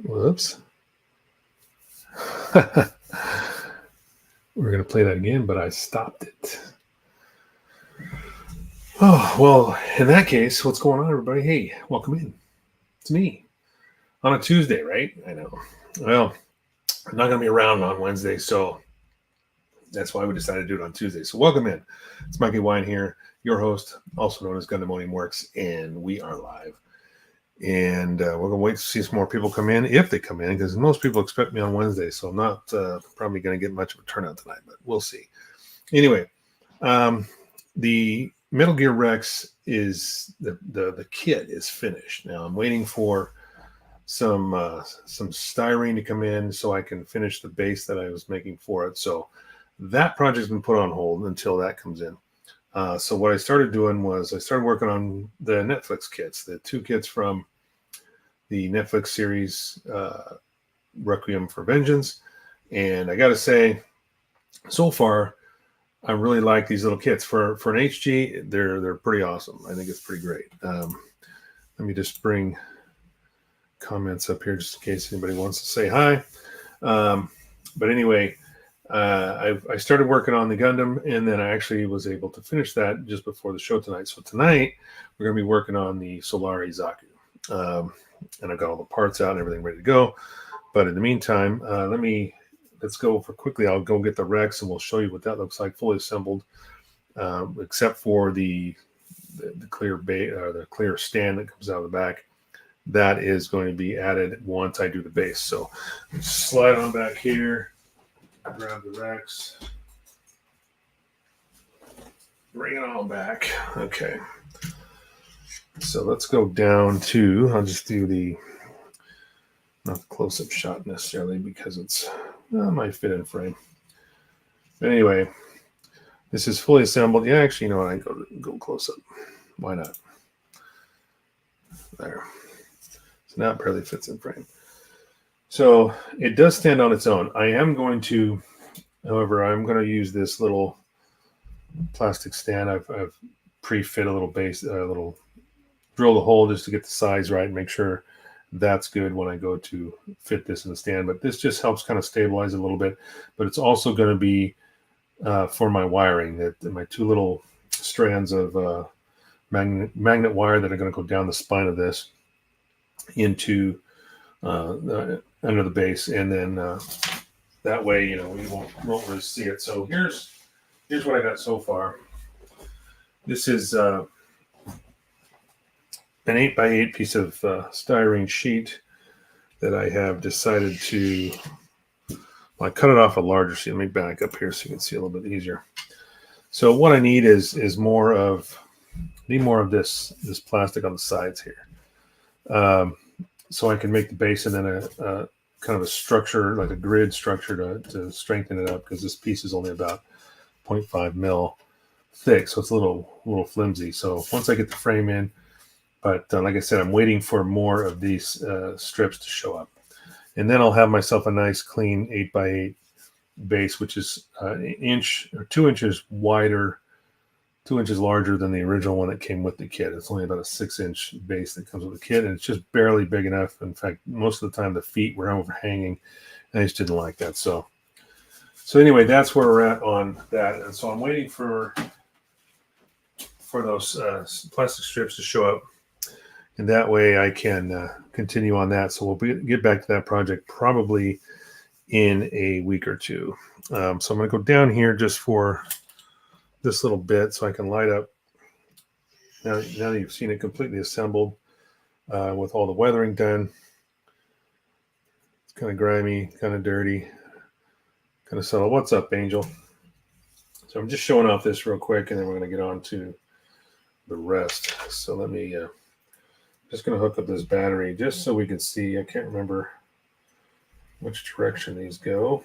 Whoops. We're going to play that again, but I stopped it. Oh, well, in that case, what's going on, everybody? Hey, welcome in. It's me on a Tuesday, right? I know. Well, I'm not going to be around on Wednesday, so that's why we decided to do it on Tuesday. So welcome in. It's Mikey Wine here, your host, also known as Gundam EX, and we are live. And we're going to wait to see some more people come in, if they come in, because most people expect me on Wednesday, so I'm not probably going to get much of a turnout tonight, but we'll see. Anyway, the Metal Gear Rex is the kit is finished. Now I'm waiting for some styrene to come in so I can finish the base that I was making for it. So that project's been put on hold until that comes in. So what I started doing was I started working on the Netflix kits, the two kits from the Netflix series Requiem for Vengeance. And I got to say, so far, I really like these little kits. For an HG, they're pretty awesome. I think it's pretty great. Let me just bring comments up here just in case anybody wants to say hi. But anyway, I started working on the Gundam, and then I actually was able to finish that just before the show tonight. So tonight, we're going to be working on the Solari Zaku. And I've got all the parts out and everything ready to go. But in the meantime, let's go for quickly. I'll go get the Rex, and we'll show you what that looks like, fully assembled, except for the clear the clear stand that comes out of the back. That is going to be added once I do the base. So slide on back here, grab the Rex, bring it on back. Okay. So let's go down to, I'll just do not the close-up shot necessarily because it might fit in frame. But anyway, this is fully assembled. Yeah, actually, you know what? I go close-up. Why not? There. So now it barely fits in frame. So it does stand on its own. I am going to, however, I'm going to use this little plastic stand. I've pre-fit a little base, drill the hole just to get the size right and make sure that's good when I go to fit this in the stand. But this just helps kind of stabilize it a little bit. But it's also going to be for my wiring, that my two little strands of magnet wire that are going to go down the spine of this into under the base, and then that way, you know, we won't really see it. So here's what I got so far. This is an 8x8 piece of styrene sheet that I have decided to. Well, I cut it off a larger sheet. Let me back up here so you can see a little bit easier. So what I need is more of this plastic on the sides here, so I can make the base and then a kind of a structure, like a grid structure to strengthen it up, because this piece is only about 0.5 mil thick, so it's a little flimsy. So once I get the frame in, but like I said, I'm waiting for more of these strips to show up. And then I'll have myself a nice clean 8x8 base, which is an inch or 2 inches wider, 2 inches larger than the original one that came with the kit. It's only about a 6-inch base that comes with the kit, and it's just barely big enough. In fact, most of the time the feet were overhanging, and I just didn't like that. So anyway, that's where we're at on that. And so I'm waiting for those plastic strips to show up. And that way I can continue on that. So we'll get back to that project probably in a week or two. So I'm going to go down here just for this little bit so I can light up. Now that you've seen it completely assembled with all the weathering done. It's kind of grimy, kind of dirty, kind of subtle. What's up, Angel? So I'm just showing off this real quick, and then we're going to get on to the rest. So let me... just going to hook up this battery just so we can see. I can't remember which direction these go.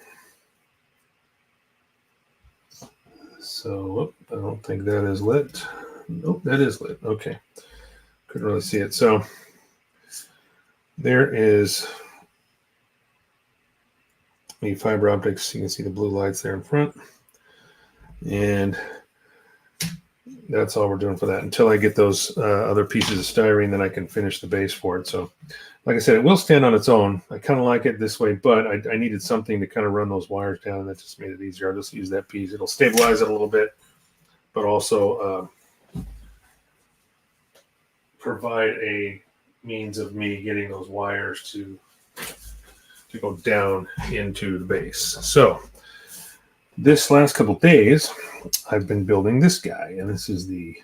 So I don't think that is lit. Nope, that is lit. Okay. Couldn't really see it. So there is the fiber optics. You can see the blue lights there in front. And that's all we're doing for that until I get those other pieces of styrene. Then I can finish the base for it. So, like I said, it will stand on its own. I kind of like it this way, but I needed something to kind of run those wires down, and that just made it easier. I'll just use that piece. It'll stabilize it a little bit, but also provide a means of me getting those wires to go down into the base. So this last couple of days, I've been building this guy, and this is the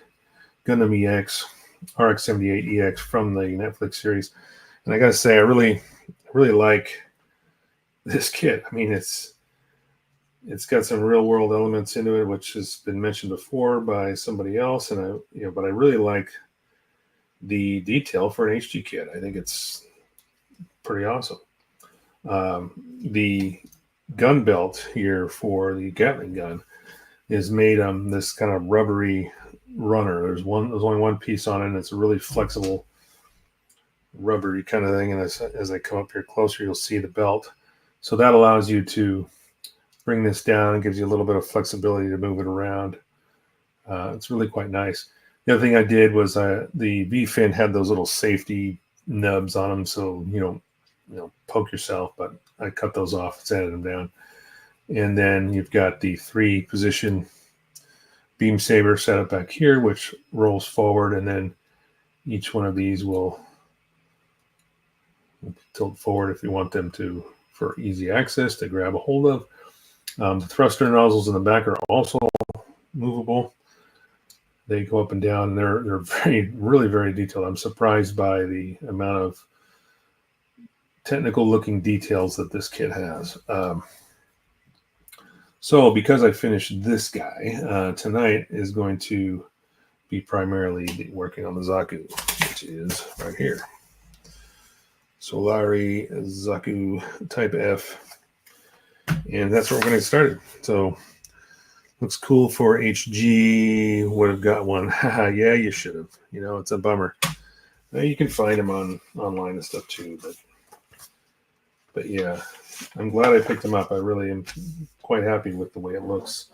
Gundam EX, RX-78 EX from the Netflix series. And I got to say, I really like this kit. I mean, it's got some real world elements into it, which has been mentioned before by somebody else, and but I really like the detail for an HG kit. I think it's pretty awesome. The gun belt here for the Gatling gun is made on this kind of rubbery runner. There's only one piece on it, and it's a really flexible rubbery kind of thing. And as I come up here closer, you'll see the belt. So that allows you to bring this down and gives you a little bit of flexibility to move it around. It's really quite nice. The other thing I did was the V-fin had those little safety nubs on them, so you don't poke yourself, but I cut those off, sanded them down. And then you've got the 3-position beam saber set up back here, which rolls forward, and then each one of these will tilt forward if you want them to, for easy access to grab a hold of. The thruster nozzles in the back are also movable. They go up and down. They're really very detailed. I'm surprised by the amount of technical looking details that this kit has. So because I finished this guy, tonight is going to be primarily working on the Zaku, which is right here. Solari Zaku Type F. And that's where we're going to get started. So looks cool for HG. Would have got one. Yeah, you should have. It's a bummer. You can find them online and stuff too, but yeah, I'm glad I picked them up. I really am quite happy with the way it looks.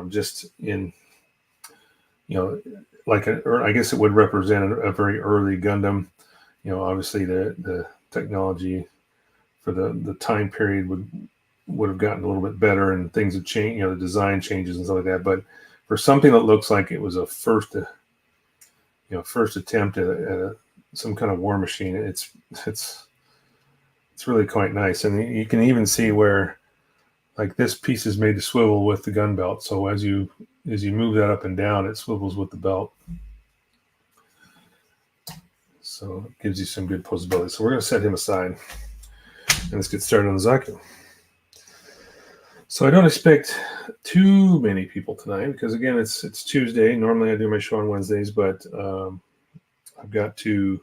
Just in, I guess it would represent a very early Gundam. Obviously the technology for the time period would have gotten a little bit better, and things have changed. The design changes and stuff like that. But for something that looks like it was a first attempt at some kind of war machine, it's really quite nice. And you can even see where, like, this piece is made to swivel with the gun belt. So as you move that up and down, it swivels with the belt. So it gives you some good posability. So we're going to set him aside, and let's get started on the Zaku. So I don't expect too many people tonight because, again, it's Tuesday. Normally I do my show on Wednesdays, but I'm going to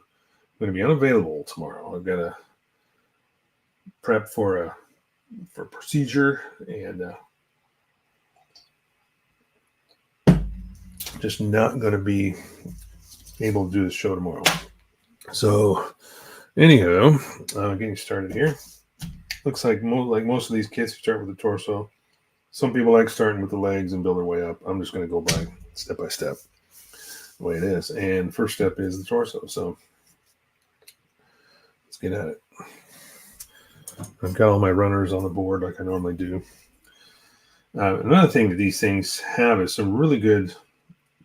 be unavailable tomorrow. I've got to prep for procedure, and just not going to be able to do the show tomorrow. So anyhow, getting started here. Looks like most of these kits, you start with the torso. Some people like starting with the legs and build their way up. I'm just going to go step by step the way it is. And first step is the torso. So let's get at it. I've got all my runners on the board like I normally do. Another thing that these things have is some really good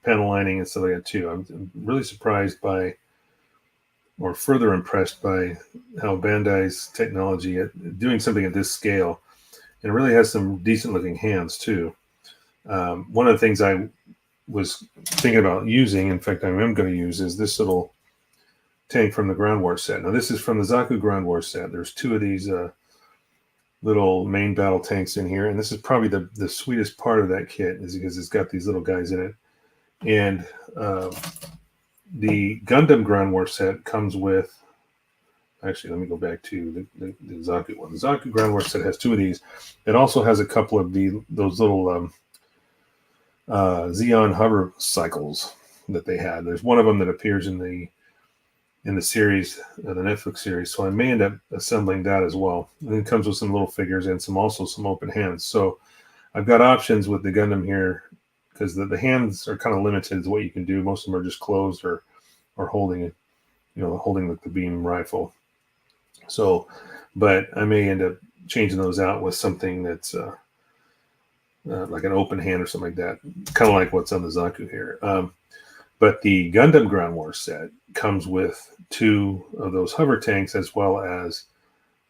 panel lining and stuff like that too. I'm really surprised by, or further impressed by, how Bandai's technology at doing something at this scale, and it really has some decent looking hands too. One of the things I was thinking about using, in fact I am going to use, is this little tank from the Ground War set. Now this is from the Zaku Ground War set. There's 2 of these little main battle tanks in here, and this is probably the sweetest part of that kit, is because it's got these little guys in it. And the Gundam Ground War set comes with, actually, let me go back to the Zaku one. The Zaku Ground War set has 2 of these. It also has a couple of those little Xeon hover cycles that they had. There's one of them that appears in the series, the Netflix series. So I may end up assembling that as well. And it comes with some little figures and some open hands. So I've got options with the Gundam here because the hands are kind of limited to what you can do. Most of them are just closed or holding it, holding the beam rifle. So, but I may end up changing those out with something that's like an open hand or something like that, kind of like what's on the Zaku here. But the Gundam Ground War set comes with 2 of those hover tanks, as well as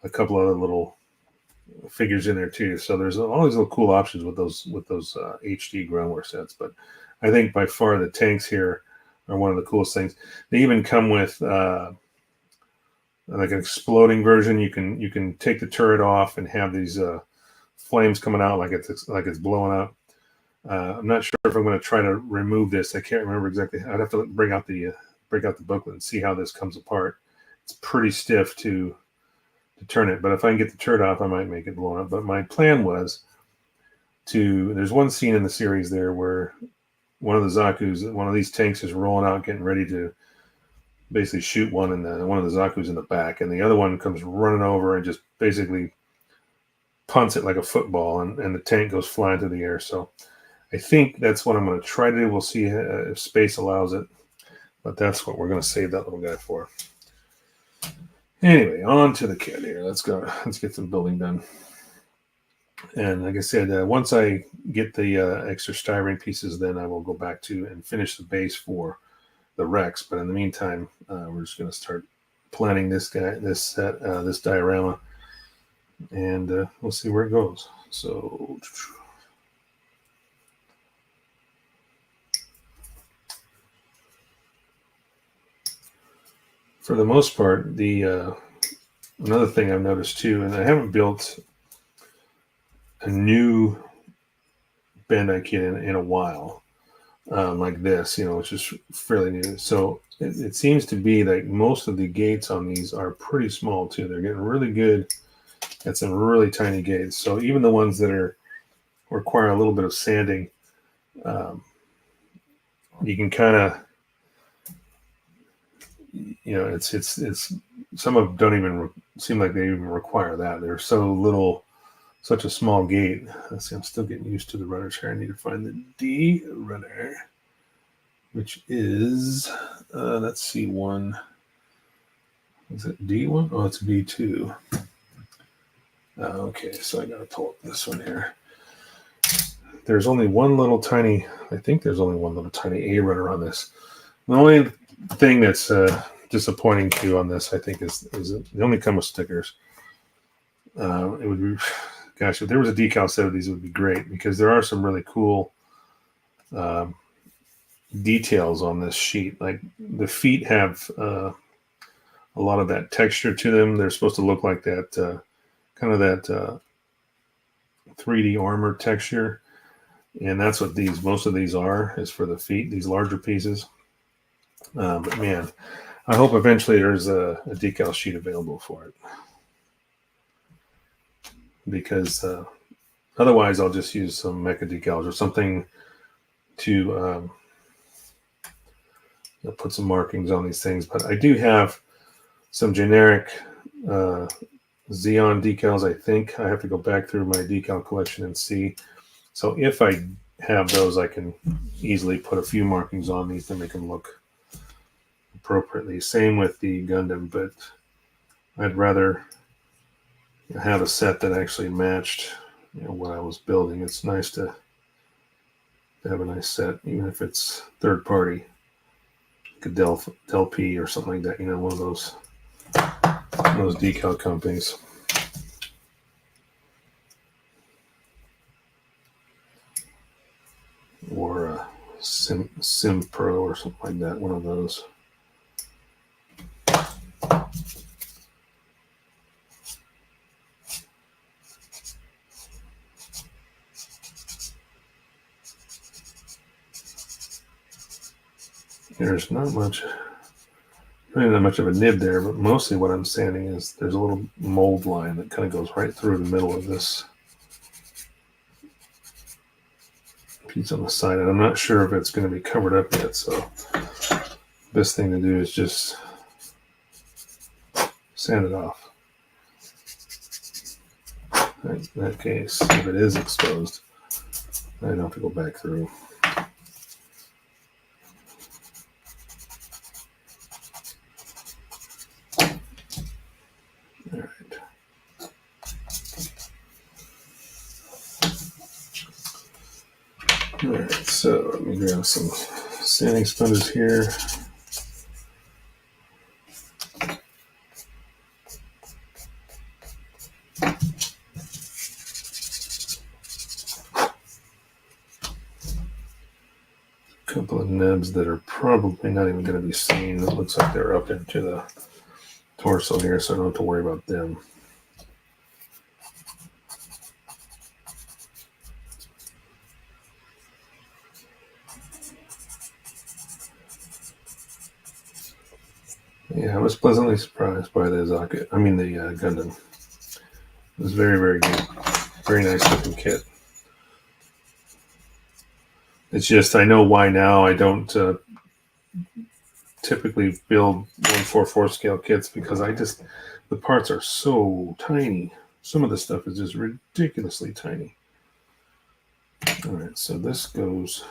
a couple other little figures in there too. So there's all these little cool options with those HD Ground War sets. But I think by far the tanks here are one of the coolest things. They even come with like an exploding version. You can take the turret off and have these flames coming out like it's blowing up. I'm not sure if I'm going to try to remove this. I can't remember exactly. I'd have to bring out the booklet and see how this comes apart. It's pretty stiff to turn it, but if I can get the turret off, I might make it blow up. But my plan was there's one scene in the series there where one of the Zaku's, one of these tanks is rolling out, getting ready to basically shoot one, and one of the Zaku's in the back, and the other one comes running over and just basically punts it like a football, and the tank goes flying through the air. So I think that's what I'm going to try to do. We'll see if space allows it, but that's what we're going to save that little guy for. Anyway, on to the kit here. Let's go. Let's get some building done. And like I said, once I get the extra styrene pieces, then I will go back to and finish the base for the Rex. But in the meantime, we're just going to start planning this set, this diorama, and we'll see where it goes. So for the most part, the another thing I've noticed too, and I haven't built a new Bandai kit in a while, like this, which is fairly new. So it seems to be that most of the gates on these are pretty small too. They're getting really good at some really tiny gates. So even the ones that require a little bit of sanding, you can kind of, it's some of them don't even seem like they even require that. They're so little. Such a small gate. Let's see, I'm still getting used to the runners here. I need to find the D runner, which is, let's see, one. Is it D1? Oh, it's B2. Okay, so I got to pull up this one here. There's only one little tiny, I think there's only one little tiny A runner on this. The only thing that's disappointing to you on this, I think, is they only come with stickers. It would be... Gosh, if there was a decal set of these, it would be great, because there are some really cool details on this sheet. Like the feet have a lot of that texture to them. They're supposed to look like that kind of that 3D armor texture, and that's what most of these are, is for the feet, these larger pieces. But man, I hope eventually there's a decal sheet available for it, because otherwise I'll just use some mecha decals or something to put some markings on these things. But I do have some generic Xeon decals. I think I have to go back through my decal collection and see. So if I have those, I can easily put a few markings on these to make them look appropriately. Same with the Gundam, but I'd rather have a set that actually matched what I was building. It's nice to have a nice set, even if it's third party, like a Del P or something like that, one of those decal companies. Or Sim Pro or something like that, one of those. There's not much of a nib there, but mostly what I'm sanding is there's a little mold line that kind of goes right through the middle of this piece on the side, and I'm not sure if it's going to be covered up yet, so best thing to do is just sand it off. In that case, if it is exposed, I don't have to go back through. All right, so let me grab some sanding sponges here. Couple of nubs that are probably not even going to be seen. It looks like they're up into the torso here, so I don't have to worry about them. Yeah, I was pleasantly surprised by the Zaku. I mean the Gundam. It was very, very good. Very nice looking kit. It's just, I know why now I don't typically build 1/4 scale kits, because the parts are so tiny. Some of the stuff is just ridiculously tiny. All right, so this has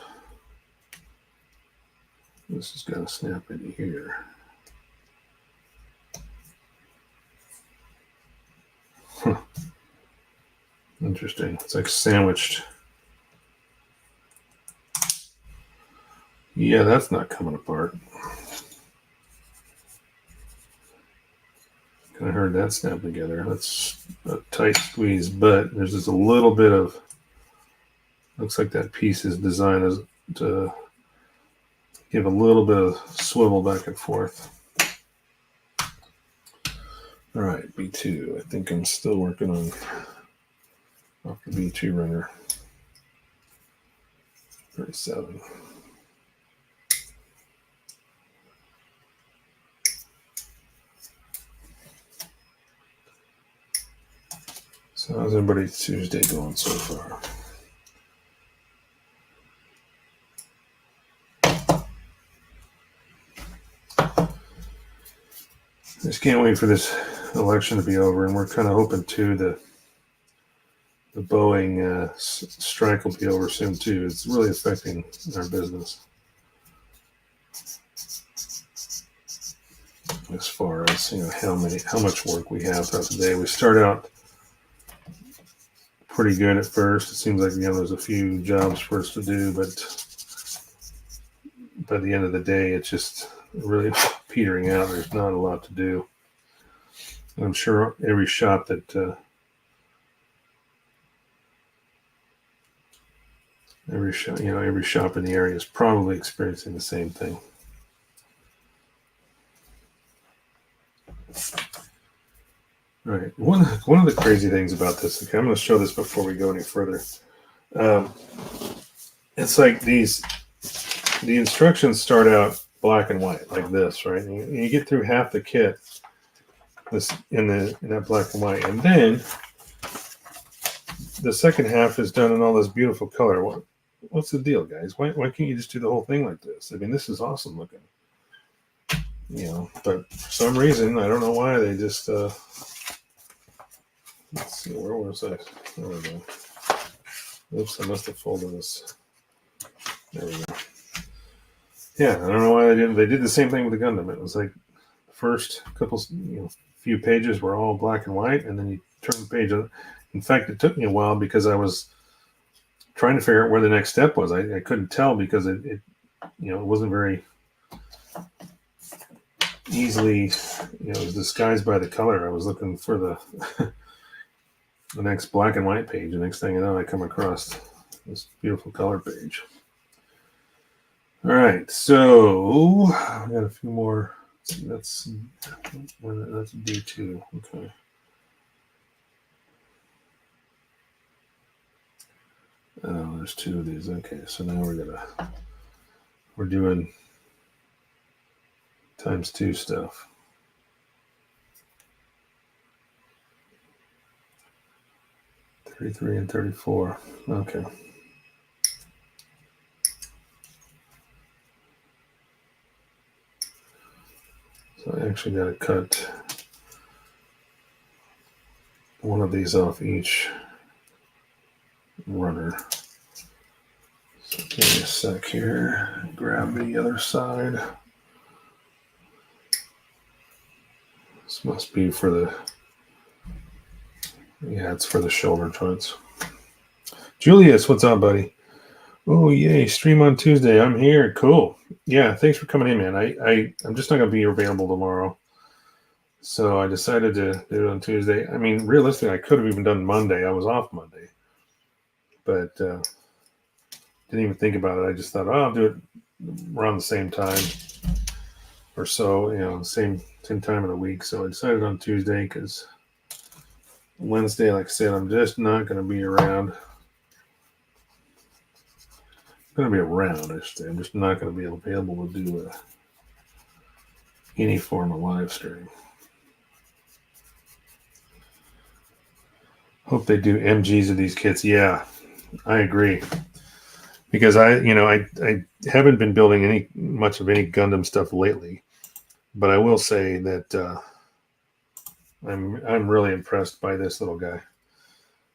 got to snap into here. Huh. Interesting. It's like sandwiched. Yeah, that's not coming apart. Kind of heard that snap together. That's a tight squeeze, but there's just a little bit of, looks like that piece is designed to give a little bit of swivel back and forth. All right, B2. I think I'm still working on off the B2 runner. 37. So how's everybody's Tuesday going so far? I just can't wait for this election to be over, and we're kind of hoping too the Boeing strike will be over soon too. It's really affecting our business as far as how much work we have throughout the day. We start out pretty good at first. It seems like there's a few jobs for us to do, but by the end of the day, it's just really petering out. There's not a lot to do. I'm sure every shop that every shop in the area is probably experiencing the same thing. All right. One of the crazy things about this, okay, I'm going to show this before we go any further. It's like the instructions start out black and white like this, right? And you get through half the kit in that black and white, and then the second half is done in all this beautiful color. What's the deal, guys? Why can't you just do the whole thing like this? I mean, this is awesome looking, but for some reason, I don't know why they just let's see, where was I? There we go. Oops, I must have folded this. There we go. Yeah, I don't know why they didn't. They did the same thing with the Gundam. It was like the first couple, few pages were all black and white, and then you turn the page. In fact, it took me a while because I was trying to figure out where the next step was. I couldn't tell because it wasn't very easily, it was disguised by the color. I was looking for the the next black and white page. The next thing I know, I come across this beautiful color page. All right, so I got a few more. That's D2. Okay. Oh, there's two of these. Okay, so now we're doing ×2 stuff. $33 and $34. Okay. So I actually got to cut one of these off each runner. So give me a sec here. Grab the other side. This must be for it's for the shoulder joints. Julius, what's up, buddy? Oh yay! Stream on Tuesday. I'm here. Cool. Yeah, thanks for coming in, man. I'm just not gonna be available tomorrow, so I decided to do it on Tuesday. I mean, realistically, I could have even done Monday. I was off Monday, but didn't even think about it. I just thought, oh, I'll do it around the same time or so. Same time of the week. So I decided on Tuesday because Wednesday, like I said, I'm just not gonna be around. Going to be around, I should say. I'm just not going to be available to do any form of live stream. Hope they do MGs of these kits. Yeah, I agree. Because I haven't been building much of any Gundam stuff lately, but I will say that I'm really impressed by this little guy.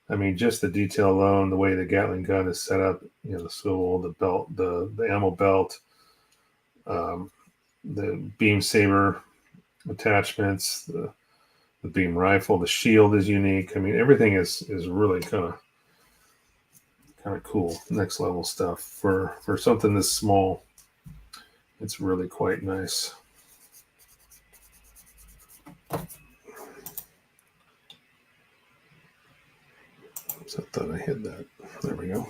I mean, just the detail alone, the way the Gatling gun is set up, the swivel, the belt, the ammo belt, the beam saber attachments, the beam rifle, the shield is unique. I mean, everything is really kind of cool, next level stuff for something this small. It's really quite nice. So I thought I hit that. There we go.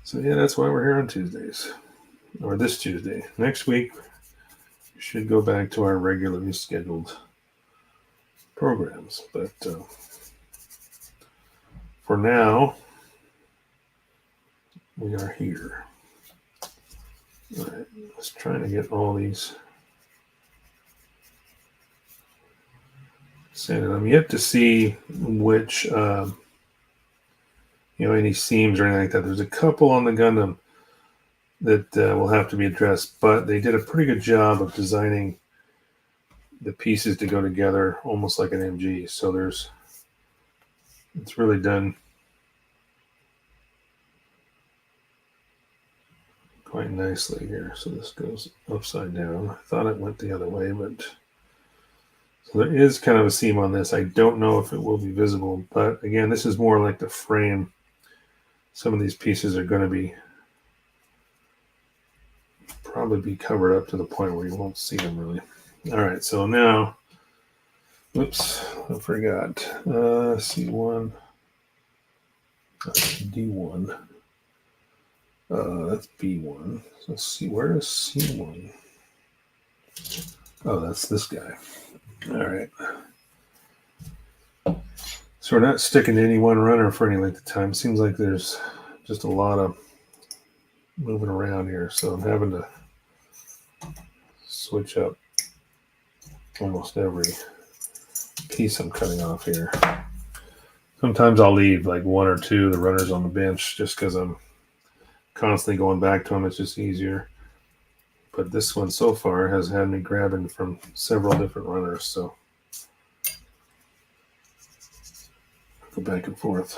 So yeah, that's why we're here on Tuesdays, or this Tuesday. Next week, we should go back to our regularly scheduled programs. But for now, we are here. All right, let's try to get all these. I'm yet to see which, any seams or anything like that. There's a couple on the Gundam that will have to be addressed, but they did a pretty good job of designing the pieces to go together almost like an MG. So it's really done quite nicely here. So this goes upside down. I thought it went the other way, but so there is kind of a seam on this. I don't know if it will be visible, but again, this is more like the frame. Some of these pieces are going to probably be covered up to the point where you won't see them really. All right, so now, oops, I forgot. C1, D1. That's B1. So let's see, where is C1? Oh, that's this guy. All right. So we're not sticking to any one runner for any length of time. Seems like there's just a lot of moving around here. So I'm having to switch up almost every piece I'm cutting off here. Sometimes I'll leave like one or two of the runners on the bench just because I'm constantly going back to them. It's just easier. But this one so far has had me grabbing from several different runners. So go back and forth.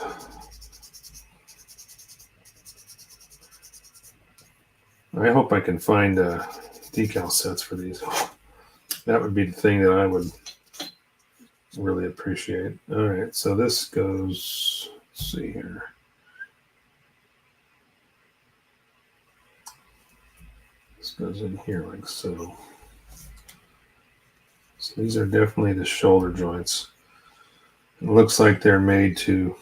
I hope I can find decal sets for these. That would be the thing that I would really appreciate. All right, so this goes, let's see here. This goes in here like so. So these are definitely the shoulder joints. It looks like they're made to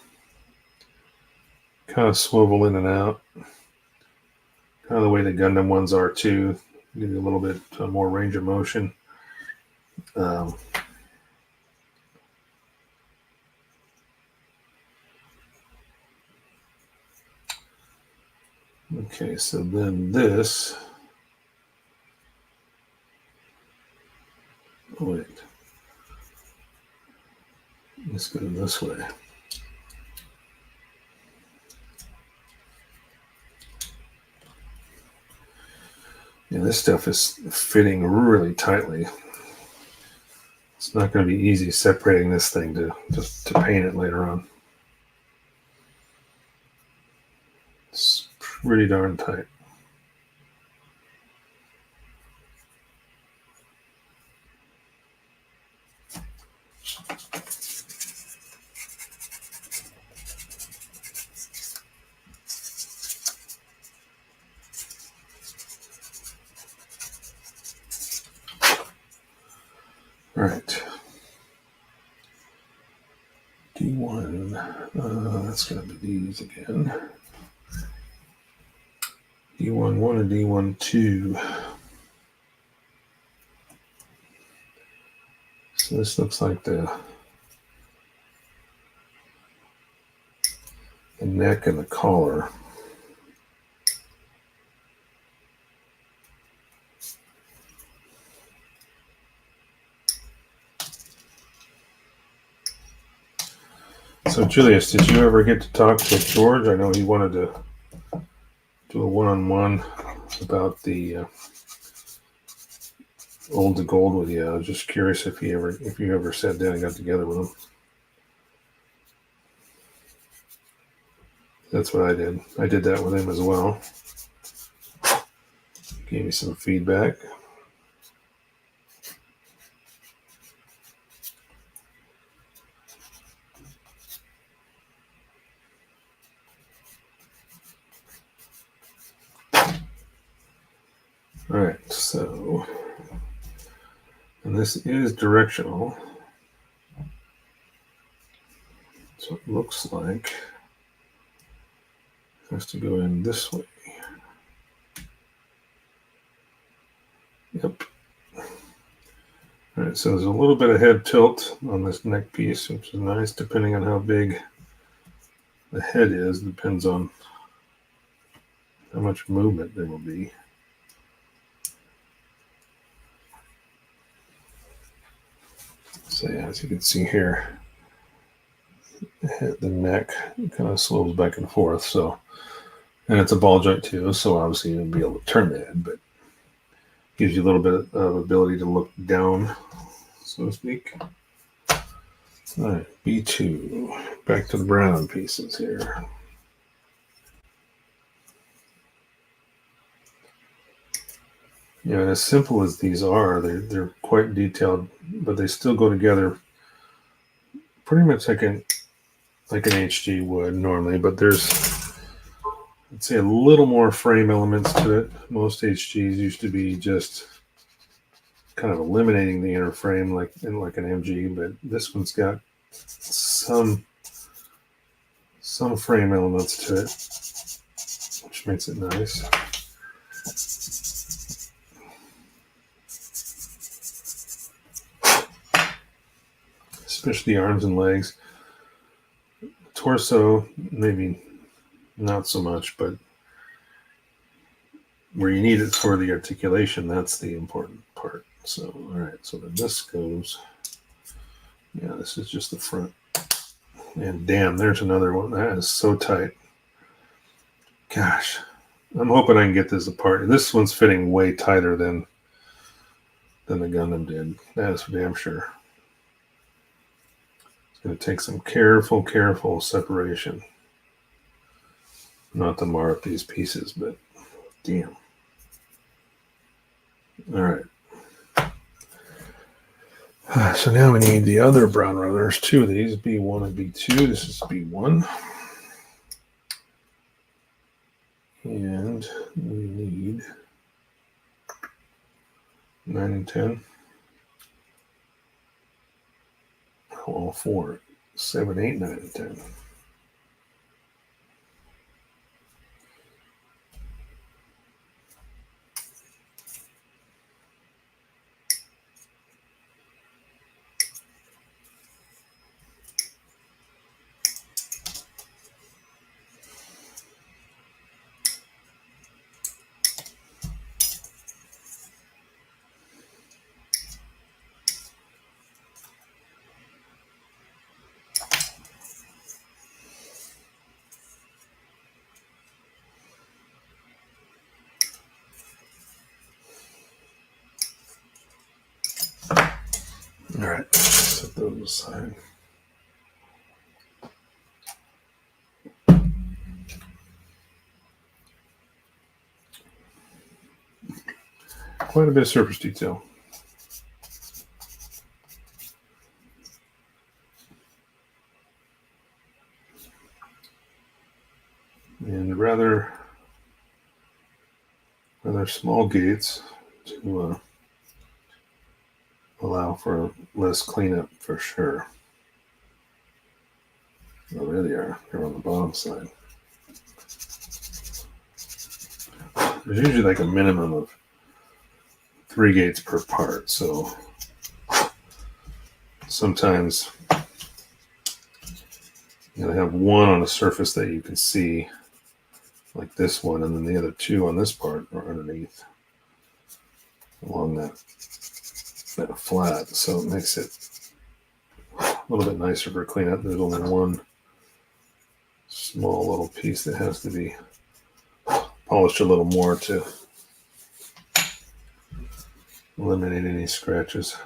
kind of swivel in and out. Kind of the way the Gundam ones are too. Give you a little bit more range of motion. Okay, so then this. Oh, wait. Let's go this way. Yeah, this stuff is fitting really tightly. It's not going to be easy separating this thing to paint it later on. It's pretty darn tight. All right. D1. That's going to be these again. D1-1 and D1-2. So this looks like the neck and the collar. So Julius, did you ever get to talk to George? I know he wanted to do a one-on-one about the old to gold with you. I was just curious if you ever sat down and got together with him. That's what I did. I did that with him as well. Gave me some feedback. All right, so, and this is directional. So it looks like it has to go in this way. Yep. All right, so there's a little bit of head tilt on this neck piece, which is nice, depending on how big the head is. Depends on how much movement there will be. So yeah, as you can see here, the neck kind of slopes back and forth. So, and it's a ball joint too, so obviously you'll be able to turn the head, but gives you a little bit of ability to look down, so to speak. All right, B2. Back to the brown pieces here. Yeah, and as simple as these are, they're quite detailed, but they still go together pretty much like an HG would normally. But there's, I'd say, a little more frame elements to it. Most HGs used to be just kind of eliminating the inner frame like an MG, but this one's got some frame elements to it, which makes it nice. Especially the arms and legs. Torso, maybe not so much, but where you need it for the articulation, that's the important part. So, all right, so then this goes, yeah, this is just the front. And damn, there's another one. That is so tight. Gosh, I'm hoping I can get this apart. This one's fitting way tighter than the Gundam did. That is for damn sure. It's going to take some careful separation. Not to mar up these pieces, but damn. All right. So now we need the other brown runners, two of these, B1 and B2. This is B1. And we need 9 and 10. All four. 7, 8, 9, and 10. All right, set those aside. Quite a bit of surface detail. And rather small gates to allow for less cleanup for sure. Oh, there they are. They're on the bottom side. There's usually like a minimum of 3 gates per part, so sometimes you gotta have one on a surface that you can see, like this one, and then the other 2 on this part are underneath along that flat, so it makes it a little bit nicer for cleanup. There's only one small little piece that has to be polished a little more to eliminate any scratches.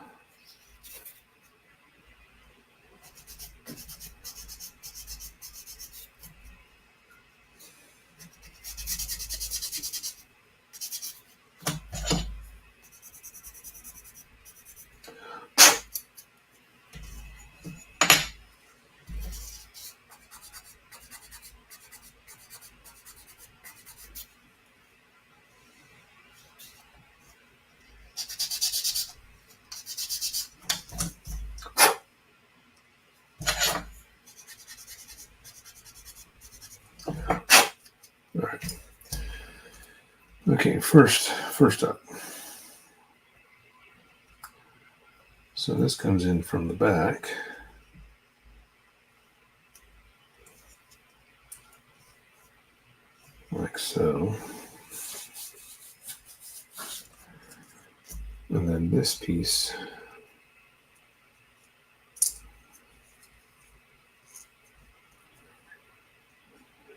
All right. Okay, first up. So this comes in from the back. Like so. And then this piece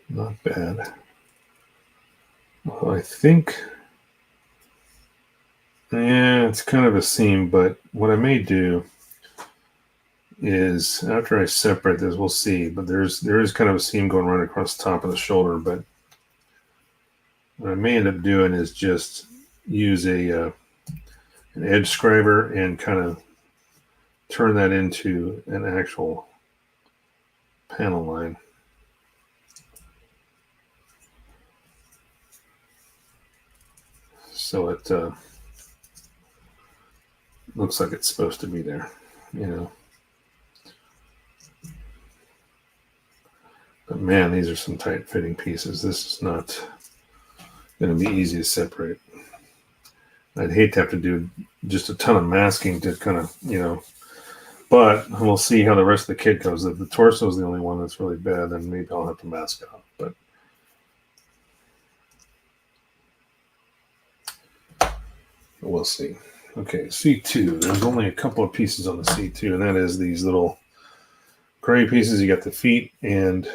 not bad. Well, I think, yeah, it's kind of a seam, but what I may do is after I separate this, we'll see, but there is kind of a seam going right across the top of the shoulder, but what I may end up doing is just use an edge scriber and kind of turn that into an actual panel line. So it looks like it's supposed to be there, you know. But man, these are some tight fitting pieces. This is not going to be easy to separate. I'd hate to have to do just a ton of masking to kind of, you know, but we'll see how the rest of the kit goes. If the torso is the only one that's really bad, then maybe I'll have to mask it off. But we'll see. Okay, C2. There's only a couple of pieces on the C2, and that is these little gray pieces. You got the feet and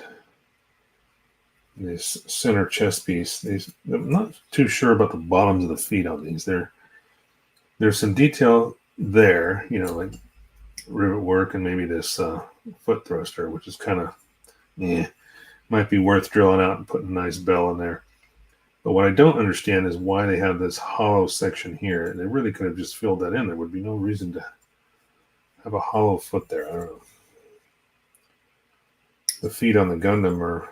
this center chest piece. I'm not too sure about the bottoms of the feet on these. There's some detail there, you know, like rivet work and maybe this foot thruster, which is kind of, might be worth drilling out and putting a nice bell in there. But what I don't understand is why they have this hollow section here. And they really could have just filled that in. There would be no reason to have a hollow foot there. I don't know. The feet on the Gundam are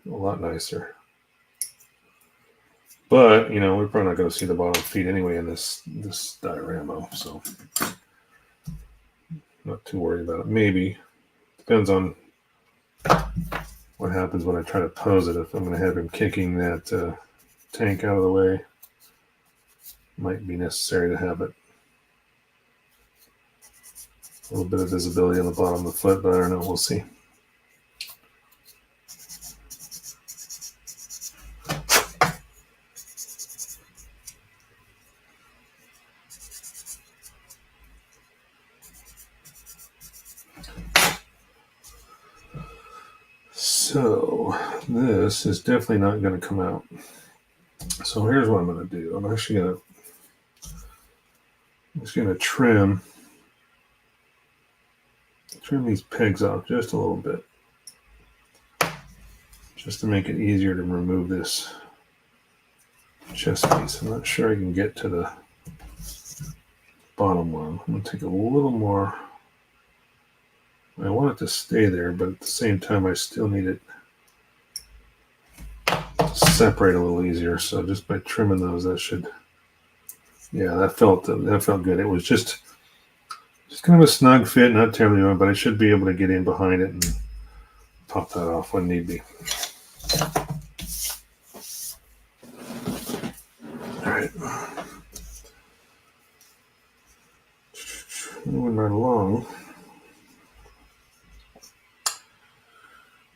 a lot nicer. But, you know, we're probably not going to see the bottom feet anyway in this diorama. So, not too worried about it. Maybe. Depends on what happens when I try to pose it. If I'm going to have him kicking that tank out of the way, might be necessary to have it. A little bit of visibility on the bottom of the foot, but I don't know. We'll see. So this is definitely not going to come out. So here's what I'm going to do. I'm actually going to trim these pegs off just a little bit, just to make it easier to remove this chest piece. I'm not sure I can get to the bottom one. I'm going to take a little more. I want it to stay there, but at the same time, I still need it to separate a little easier. So just by trimming those, that should, yeah, that felt good. It was just, kind of a snug fit, not terribly long, but I should be able to get in behind it and pop that off when need be. All right. Moving right along.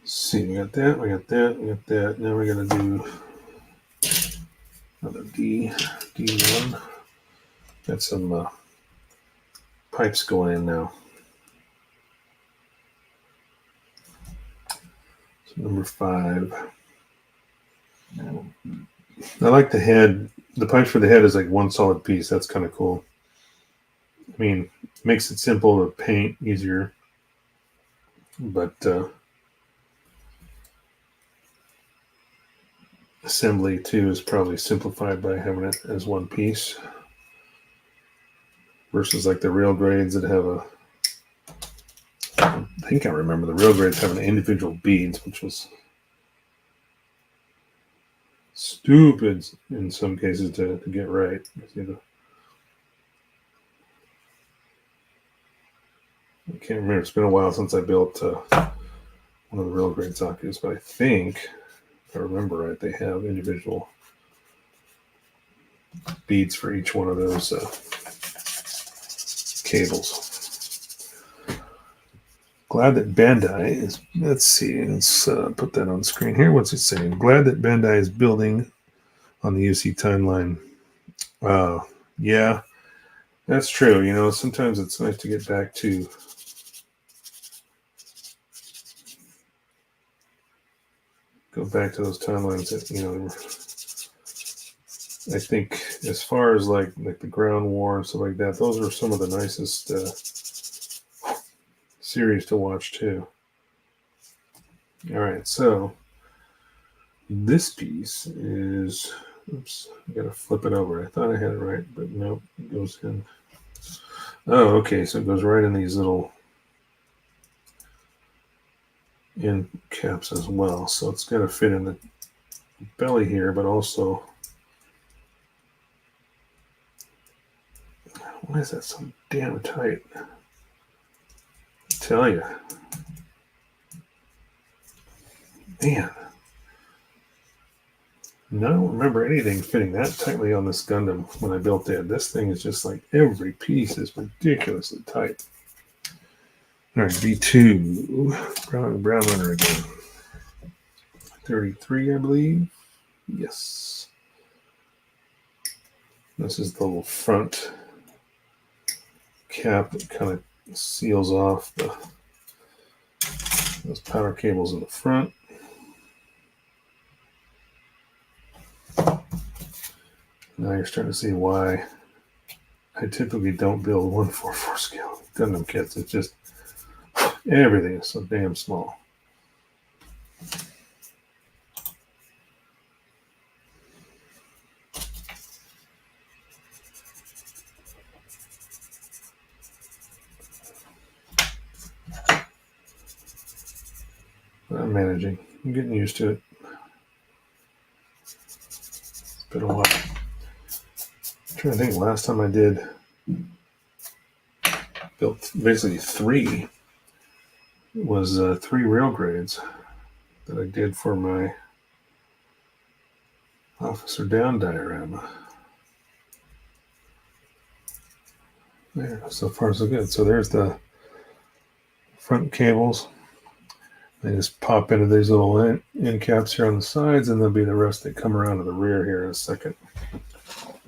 Let's see, we got that, we got that, we got that. Now we got to do another D1. Got some pipes going in now. So number 5. I like the head. The pipes for the head is like one solid piece. That's kind of cool. I mean, makes it simple to paint, easier. But assembly too is probably simplified by having it as one piece. Versus like the rail grades that have a, I think I remember the rail grades having individual beads, which was stupid in some cases to get right. I can't remember. It's been a while since I built one of the rail grade Zaku's, but I think, if I remember right, they have individual beads for each one of those cables. Glad that Bandai is, let's see, let's put that on screen here. What's it saying? Glad that Bandai is building on the UC timeline. Yeah, that's true. You know, sometimes it's nice to get back to those timelines that, you know, I think as far as like the ground war and stuff like that, those are some of the nicest series to watch too. All right, so this piece is, oops, I gotta flip it over. I thought I had it right, but nope, it goes in. Oh, okay, so it goes right in these little end caps as well. So it's got to fit in the belly here, but also, why is that so damn tight? I tell you, man, I don't remember anything fitting that tightly on this Gundam when I built it. This thing is just like every piece is ridiculously tight. All right, B2, brown runner again. 33, I believe. Yes. This is the little front cap that kind of seals off those power cables in the front. Now you're starting to see why I typically don't build 1/4/4 scale Gundam kits. It's just everything is so damn small. But I'm managing. I'm getting used to it. It's been a while. I'm trying to think, last time I built basically 3 was 3 rail grades that I did for my officer down diorama. There, so far so good. So there's the front cables. They just pop into these little end caps here on the sides, and there'll be the rest that come around to the rear here in a second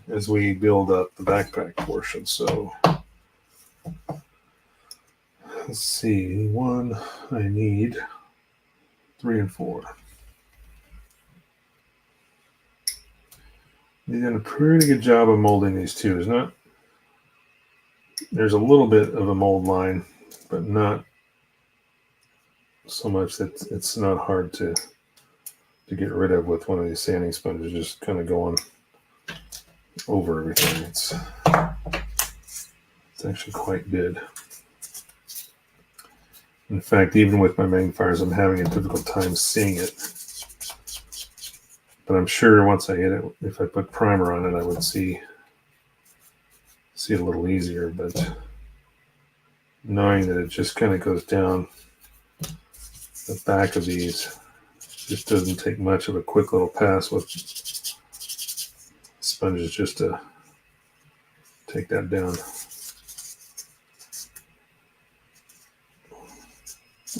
as we build up the backpack portion. So let's see, 1, I need 3 and 4. They did a pretty good job of molding these two. There's a little bit of a mold line, but not so much that it's not hard to get rid of with one of these sanding sponges, just kind of going over everything. It's actually quite good. In fact, even with my magnifiers, I'm having a difficult time seeing it. But I'm sure once I hit it, if I put primer on it, I would see it a little easier. But knowing that it just kind of goes down the back of these. Just doesn't take much of a quick little pass with sponges just to take that down.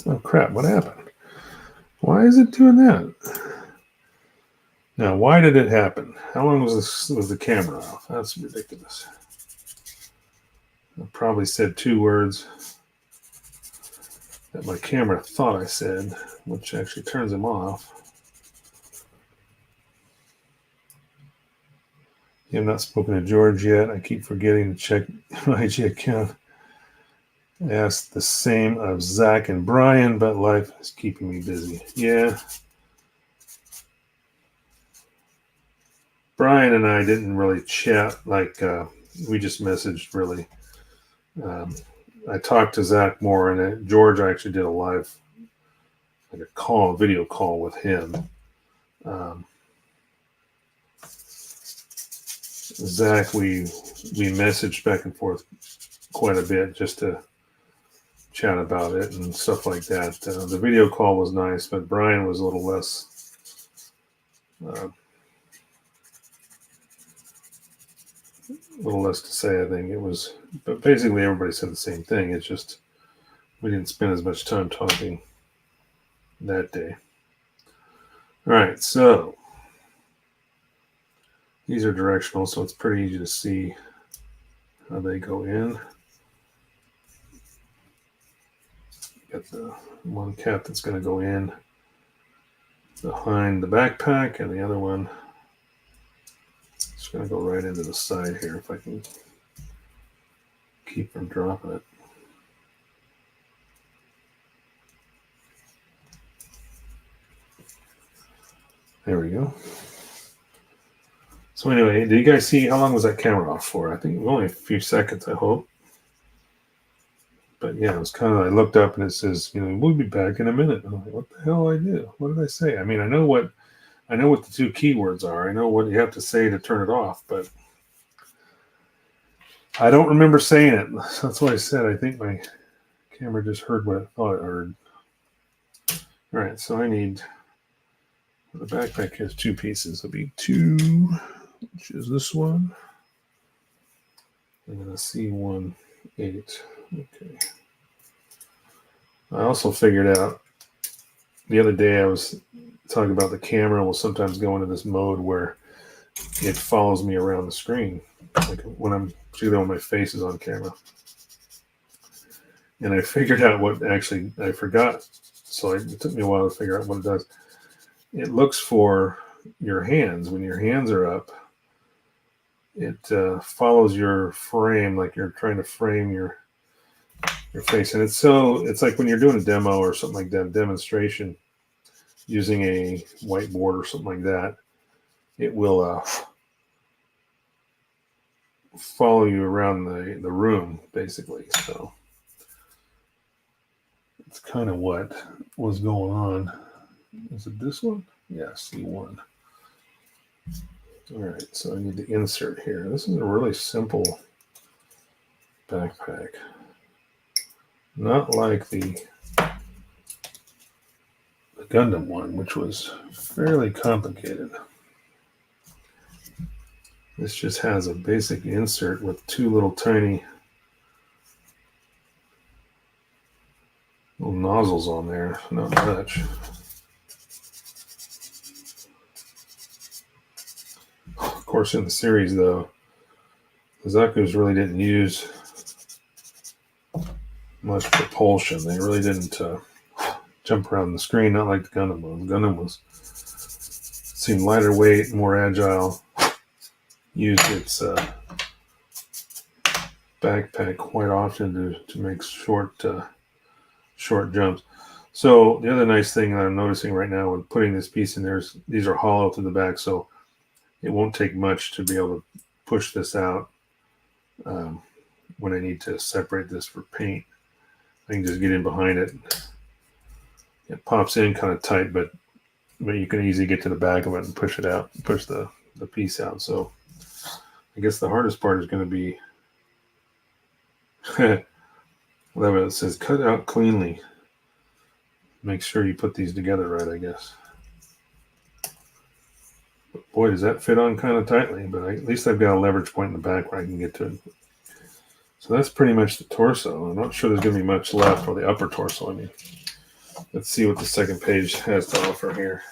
Oh crap, what happened? Why is it doing that? Now, why did it happen? How long was the camera off? That's ridiculous. I probably said 2 words that my camera thought I said, which actually turns them off. I have not spoken to George yet. I keep forgetting to check my IG account. I asked the same of Zach and Brian, but life is keeping me busy. Yeah. Brian and I didn't really chat, like we just messaged really. I talked to Zach more, and George, I actually did a live, like a video call with him. Zach, we messaged back and forth quite a bit just to chat about it and stuff like that. The video call was nice, but Brian was a little less. A little less to say, I think it was, but basically everybody said the same thing. It's just we didn't spend as much time talking that day. All right, so these are directional, so it's pretty easy to see how they go in. Got the one cap that's going to go in behind the backpack, and the other one is going to go right into the side here if I can keep from dropping it. There we go. So anyway, do you guys see how long was that camera off for? I think only a few seconds, I hope. But yeah, it was kind of, I looked up and it says, we'll be back in a minute. I'm like, what the hell did I do? What did I say? I mean, I know what the 2 keywords are. I know what you have to say to turn it off, but I don't remember saying it. That's why I said I think my camera just heard what it thought it heard. All right, so I need, the backpack has 2 pieces. It'll be 2, which is this one, and then a C18. Okay. I also figured out the other day, I was talking about the camera will sometimes go into this mode where it follows me around the screen, like particularly when my face is on camera. And I figured out what actually I forgot. So it took me a while to figure out what it does. It looks for your hands. When your hands are up, it follows your frame, like you're trying to frame your face. And it's like when you're doing a demo or something like that, demonstration, using a whiteboard or something like that, it will follow you around the room, basically. So it's kind of what was going on. Is it this one? Yeah, C1. All right, so I need to insert here. This is a really simple backpack. Not like the Gundam one, which was fairly complicated. This just has a basic insert with 2 little tiny little nozzles on there. Not much. Of course, in the series, though, the Zaku's really didn't use much propulsion. They really didn't jump around the screen, not like the Gundam one. The Gundam seemed lighter weight, more agile, used its backpack quite often to make short jumps. So the other nice thing that I'm noticing right now when putting this piece in there is these are hollow to the back, so it won't take much to be able to push this out when I need to separate this for paint. I can just get in behind it. It pops in kind of tight, but you can easily get to the back of it and push it out, push the piece out. So I guess the hardest part is going to be Whatever it says, cut out cleanly. Make sure you put these together right, I guess. But boy, does that fit on kind of tightly, but at least I've got a leverage point in the back where I can get to it. So that's pretty much the torso. I'm not sure there's going to be much left, or the upper torso, I mean. Let's see what the second page has to offer here.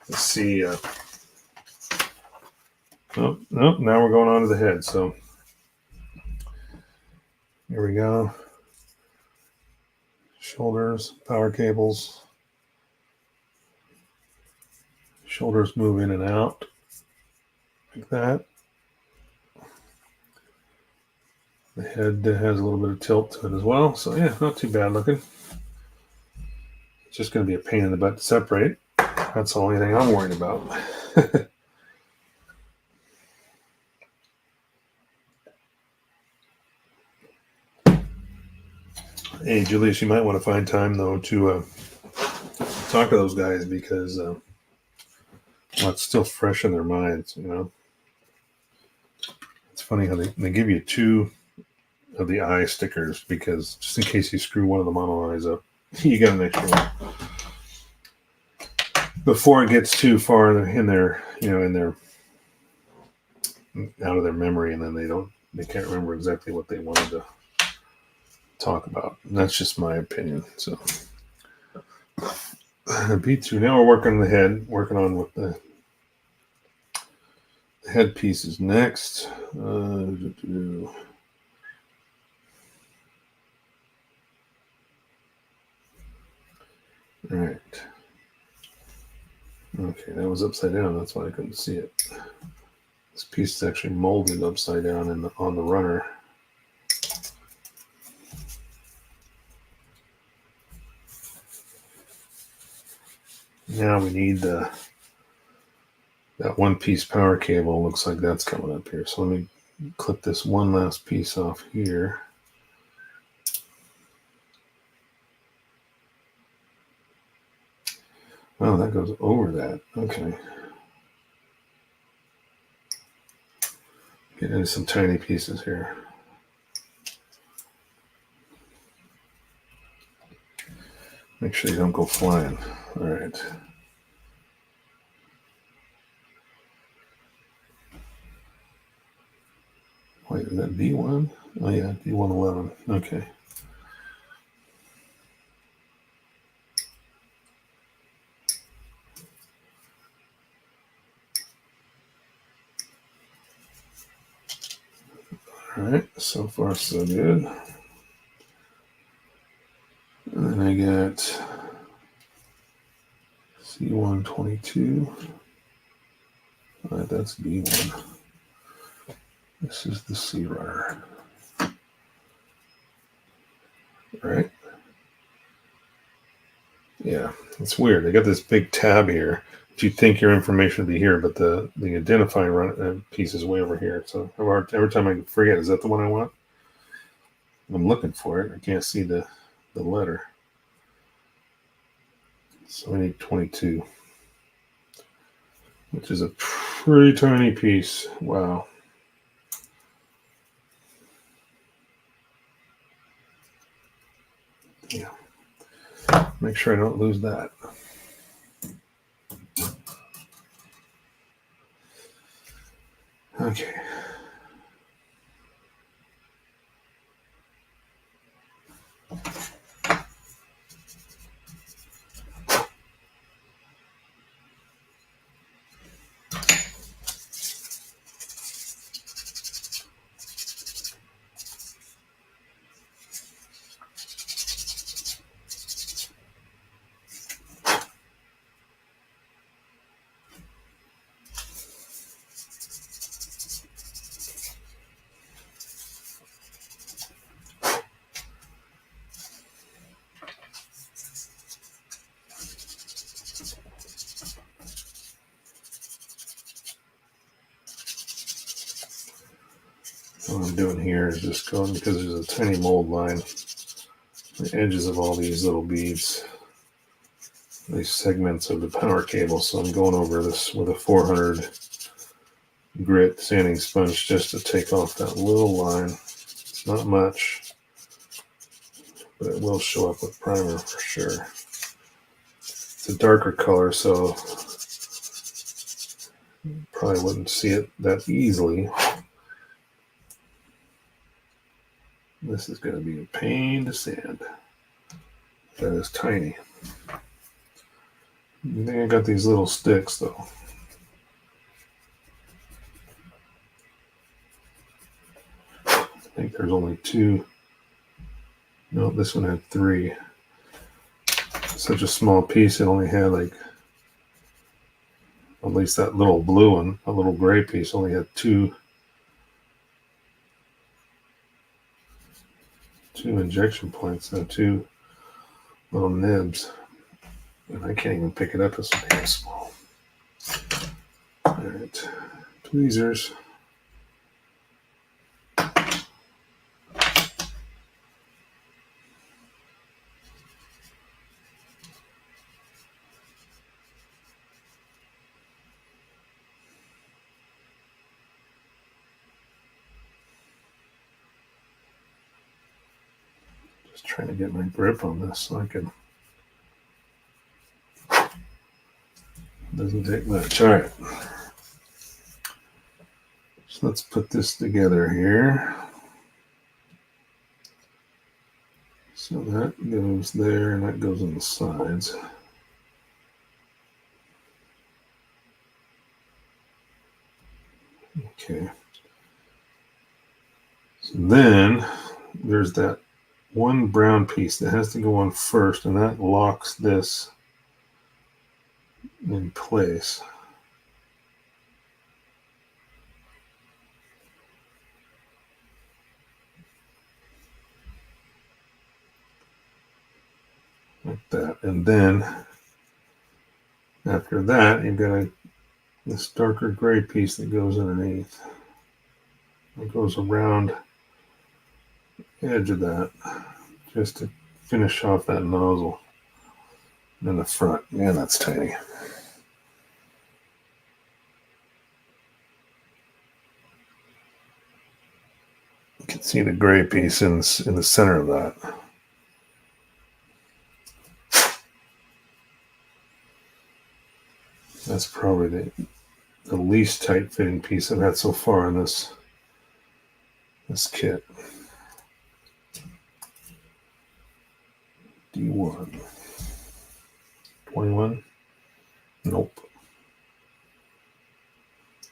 Let's see. Oh, now we're going on to the head. So here we go. Shoulders, power cables. Shoulders move in and out like that. The head has a little bit of tilt to it as well. So yeah, not too bad looking. It's just going to be a pain in the butt to separate. That's the only thing I'm worried about. Hey, Julius, you might want to find time, though, to talk to those guys because it's still fresh in their minds, you know. It's funny how they give you 2 of the eye stickers because just in case you screw one of the mono eyes up, you got an extra one. Before it gets too far in their, out of their memory, and then they can't remember exactly what they wanted to talk about. And that's just my opinion. So B2. Now we're working on the head, working on with the head pieces next. All right. Okay, that was upside down. That's why I couldn't see it. This piece is actually molded upside down on the runner. Now we need that one-piece power cable. Looks like that's coming up here. So let me clip this one last piece off here. Oh, that goes over that. Okay. Get into some tiny pieces here. Make sure you don't go flying. All right. Wait, is that D1? Oh, yeah, D111. Okay. All right, so far so good. And then I got C122. All right, that's D1. This is the C runner. All right. Yeah, it's weird. They got this big tab here. You'd think your information would be here, but the identifying piece is way over here. So every time I forget, is that the one I want? I'm looking for it. I can't see the letter. So I need 22, which is a pretty tiny piece. Wow. Yeah. Make sure I don't lose that. Okay. What I'm doing here is just going, because there's a tiny mold line, the edges of all these little beads, these segments of the power cable. So I'm going over this with a 400 grit sanding sponge just to take off that little line. It's not much, but it will show up with primer for sure. It's a darker color, so you probably wouldn't see it that easily. This is going to be a pain to sand. That is tiny. I think I got these little sticks though. I think there's only 2. No, this one had 3. Such a small piece, it only had like, at least that little blue one, a little gray piece only had 2 injection points, and 2 little nibs. And I can't even pick it up, it's so small. Alright, tweezers. Just trying to get my grip on this so I can. Doesn't take much. All right. So let's put this together here. So that goes there and that goes on the sides. Okay. So then there's that one brown piece that has to go on first, and that locks this in place. Like that. And then after that, you've got this darker gray piece that goes underneath. It goes around the edge of that just to finish off that nozzle in the front. Man, that's tiny. You can see the gray piece in the center of that. That's probably the least tight fitting piece I've had so far in this kit. D1. 21? Nope.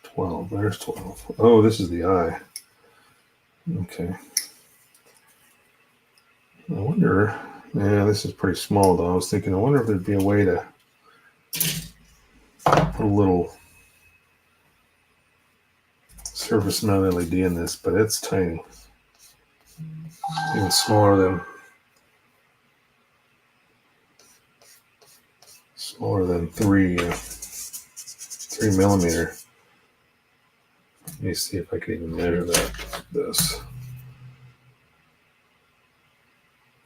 12. There's 12. Oh, this is the eye. Okay. I wonder. Yeah, this is pretty small though. I was thinking, I wonder if there'd be a way to put a little surface mount LED in this, but it's tiny. Even smaller than 3 millimeter. Let me see if I can even measure this.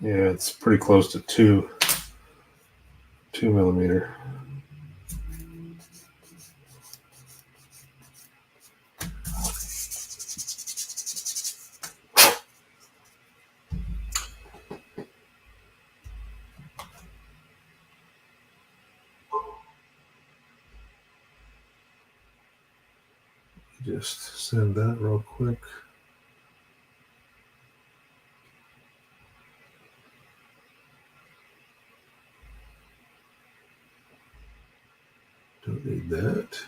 Yeah, it's pretty close to 2 millimeter. Just send that real quick. Don't need that.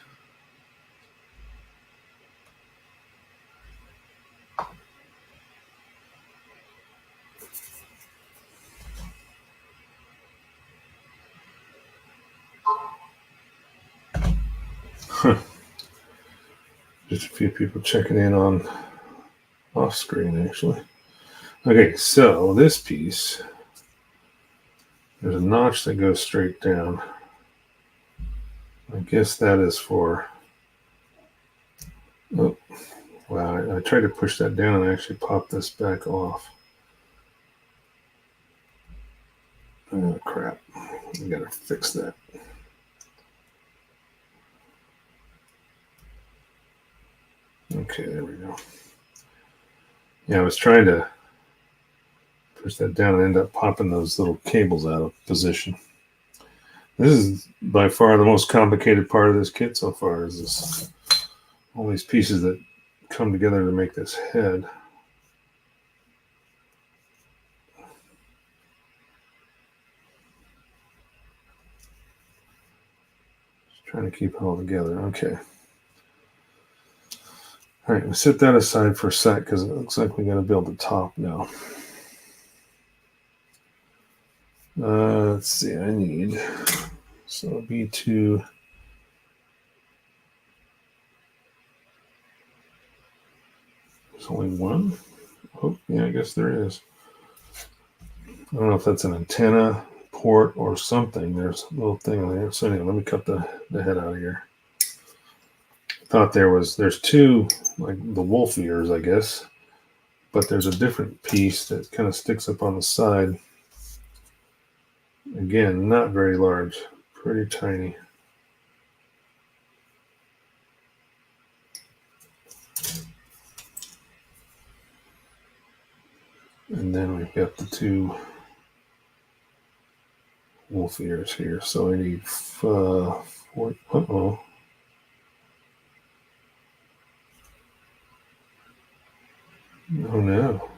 Just a few people checking in on off screen, actually. Okay, so this piece, there's a notch that goes straight down. I guess that is for. Oh, wow! I tried to push that down and I actually popped this back off. Oh crap! I gotta fix that. Okay, there we go. Yeah, I was trying to push that down and end up popping those little cables out of position. This is by far the most complicated part of this kit so far, is this all these pieces that come together to make this head. Just trying to keep it all together. Okay. All right, we'll set that aside for a sec because it looks like we got to build the top now. Let's see, I need, so it'll be to, there's only one. Oh, yeah, I guess there is. I don't know if that's an antenna port or something. There's a little thing there. So anyway, let me cut the head out of here. I thought there's two, like the wolf ears, I guess, but there's a different piece that kind of sticks up on the side. Again, not very large, pretty tiny. And then we've got the two wolf ears here. So I need four. Uh-oh. Oh no.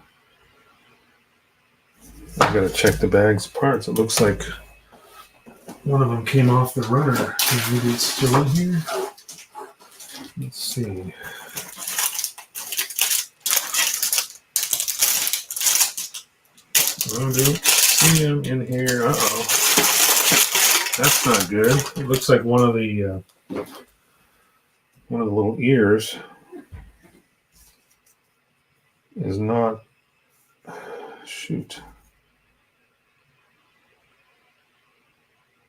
I gotta check the bag's parts. It looks like one of them came off the runner. Maybe it's still in here. Let's see. I don't see him in here. Uh-oh. That's not good. It looks like one of the little ears is not. Shoot.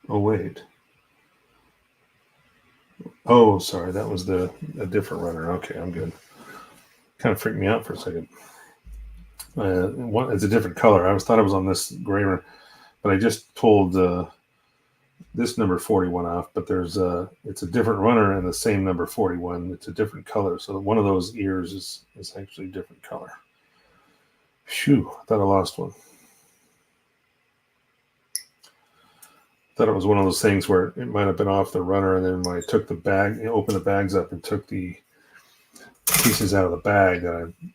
Oh wait. Oh, sorry. That was a different runner. Okay, I'm good. Kind of freaked me out for a second. It's a different color. I thought it was on this gray one, but I just pulled this number 41 off. But it's a different runner and the same number 41. It's a different color, so one of those ears is actually a different color. Phew! I thought I lost one. Thought it was one of those things where it might have been off the runner, and then when I took the bag, opened the bags up and took the pieces out of the bag,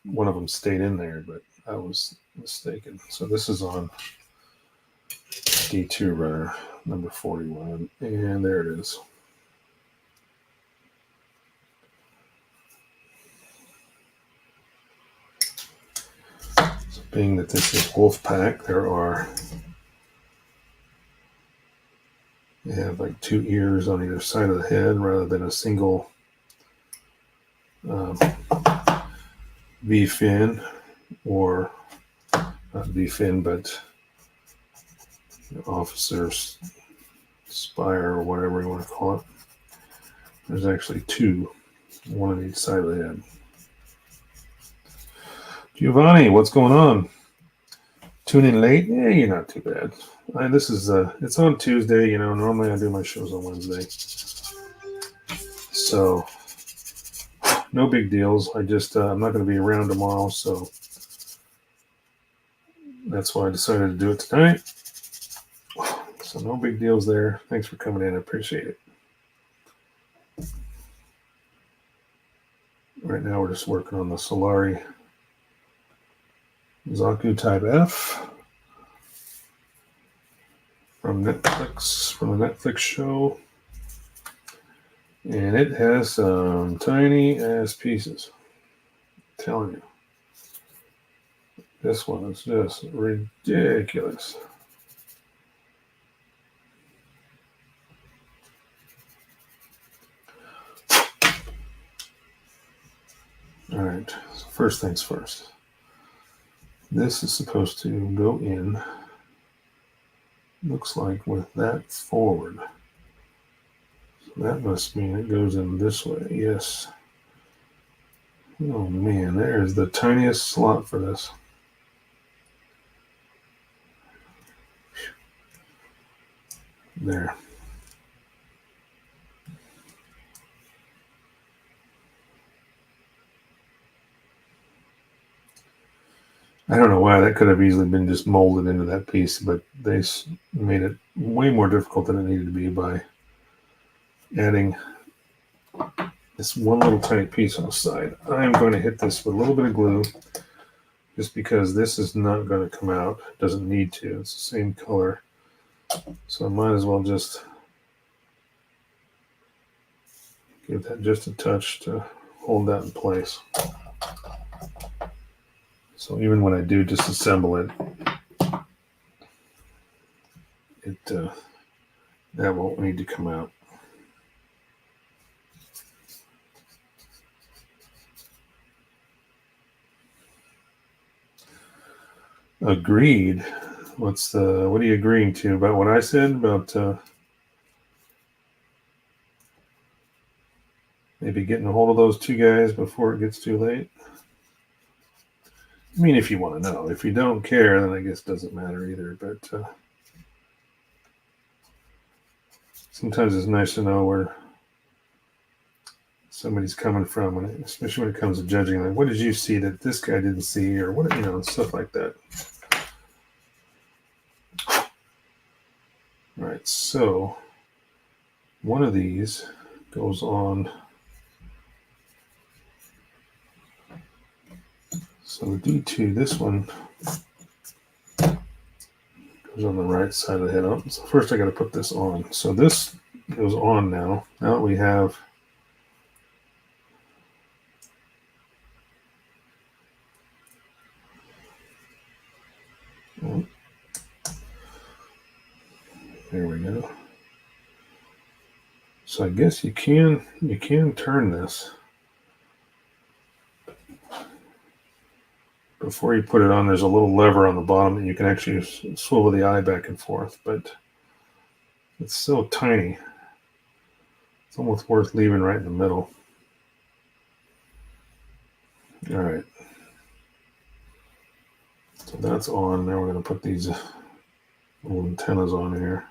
one of them stayed in there, but I was mistaken. So this is on D2 runner number 41, and there it is. So being that this is Wolfpack, they have like two ears on either side of the head rather than a single V-fin, or not V-fin, but officer's spire or whatever you want to call it. There's actually two, one on each side of the head. Giovanni, what's going on? Tune in late? Yeah, you're not too bad. This is it's on Tuesday. Normally I do my shows on Wednesday, so no big deals. I just I'm not going to be around tomorrow, so that's why I decided to do it tonight. So no big deals there. Thanks for coming in. I appreciate it. Right now we're just working on the Solari Zaku Type F from Netflix, from the Netflix show. And it has some tiny ass pieces. I'm telling you. This one is just ridiculous. All right, so first things first. This is supposed to go in, looks like, with that forward. So that must mean it goes in this way. Yes. Oh man, there's the tiniest slot for this. There. I don't know why. That could have easily been just molded into that piece, but they made it way more difficult than it needed to be by adding this one little tiny piece on the side. I'm going to hit this with a little bit of glue just because this is not going to come out. It doesn't need to. It's the same color. So I might as well just give that just a touch to hold that in place. So even when I do disassemble it, that won't need to come out. Agreed. What are you agreeing to about what I said about maybe getting a hold of those two guys before it gets too late? I mean, if you want to know. If you don't care, then I guess it doesn't matter either. But sometimes it's nice to know where somebody's coming from, especially when it comes to judging. Like, what did you see that this guy didn't see, or what, stuff like that. All right, so one of these goes on. So the D2, this one goes on the right side of the head. So first I got to put this on. So this goes on now. Now that we have there we go. So I guess you can turn this before you put it on. There's a little lever on the bottom that you can actually swivel the eye back and forth, but it's so tiny. It's almost worth leaving right in the middle. All right. So that's on. Now we're going to put these little antennas on here.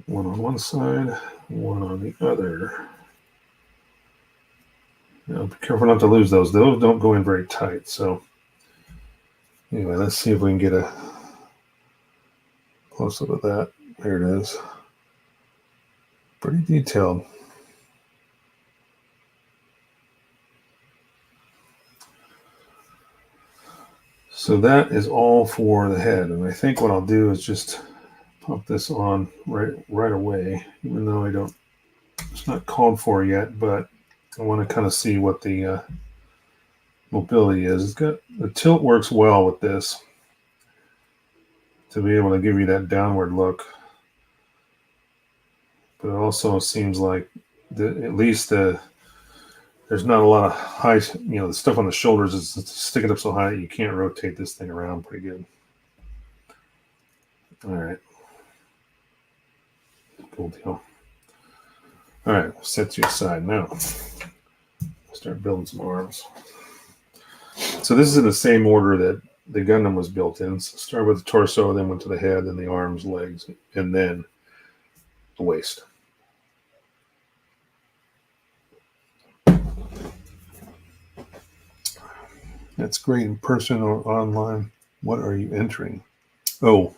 One on one side, one on the other. Now, be careful not to lose those. Those don't go in very tight. So anyway, let's see if we can get a close-up of that. There it is. Pretty detailed. So that is all for the head. And I think what I'll do is just pop this on right away, even though it's not called for yet, but I want to kind of see what the mobility is. The tilt works well with this to be able to give you that downward look. But it also seems like at least there's not a lot of high, the stuff on the shoulders is sticking up so high that you can't rotate this thing around pretty good. All right. Cool deal. All right, we'll set you aside now. Start building some arms. So this is in the same order that the Gundam was built in. So start with the torso, then went to the head, then the arms, legs, and then the waist. That's great in person or online. What are you entering? Oh,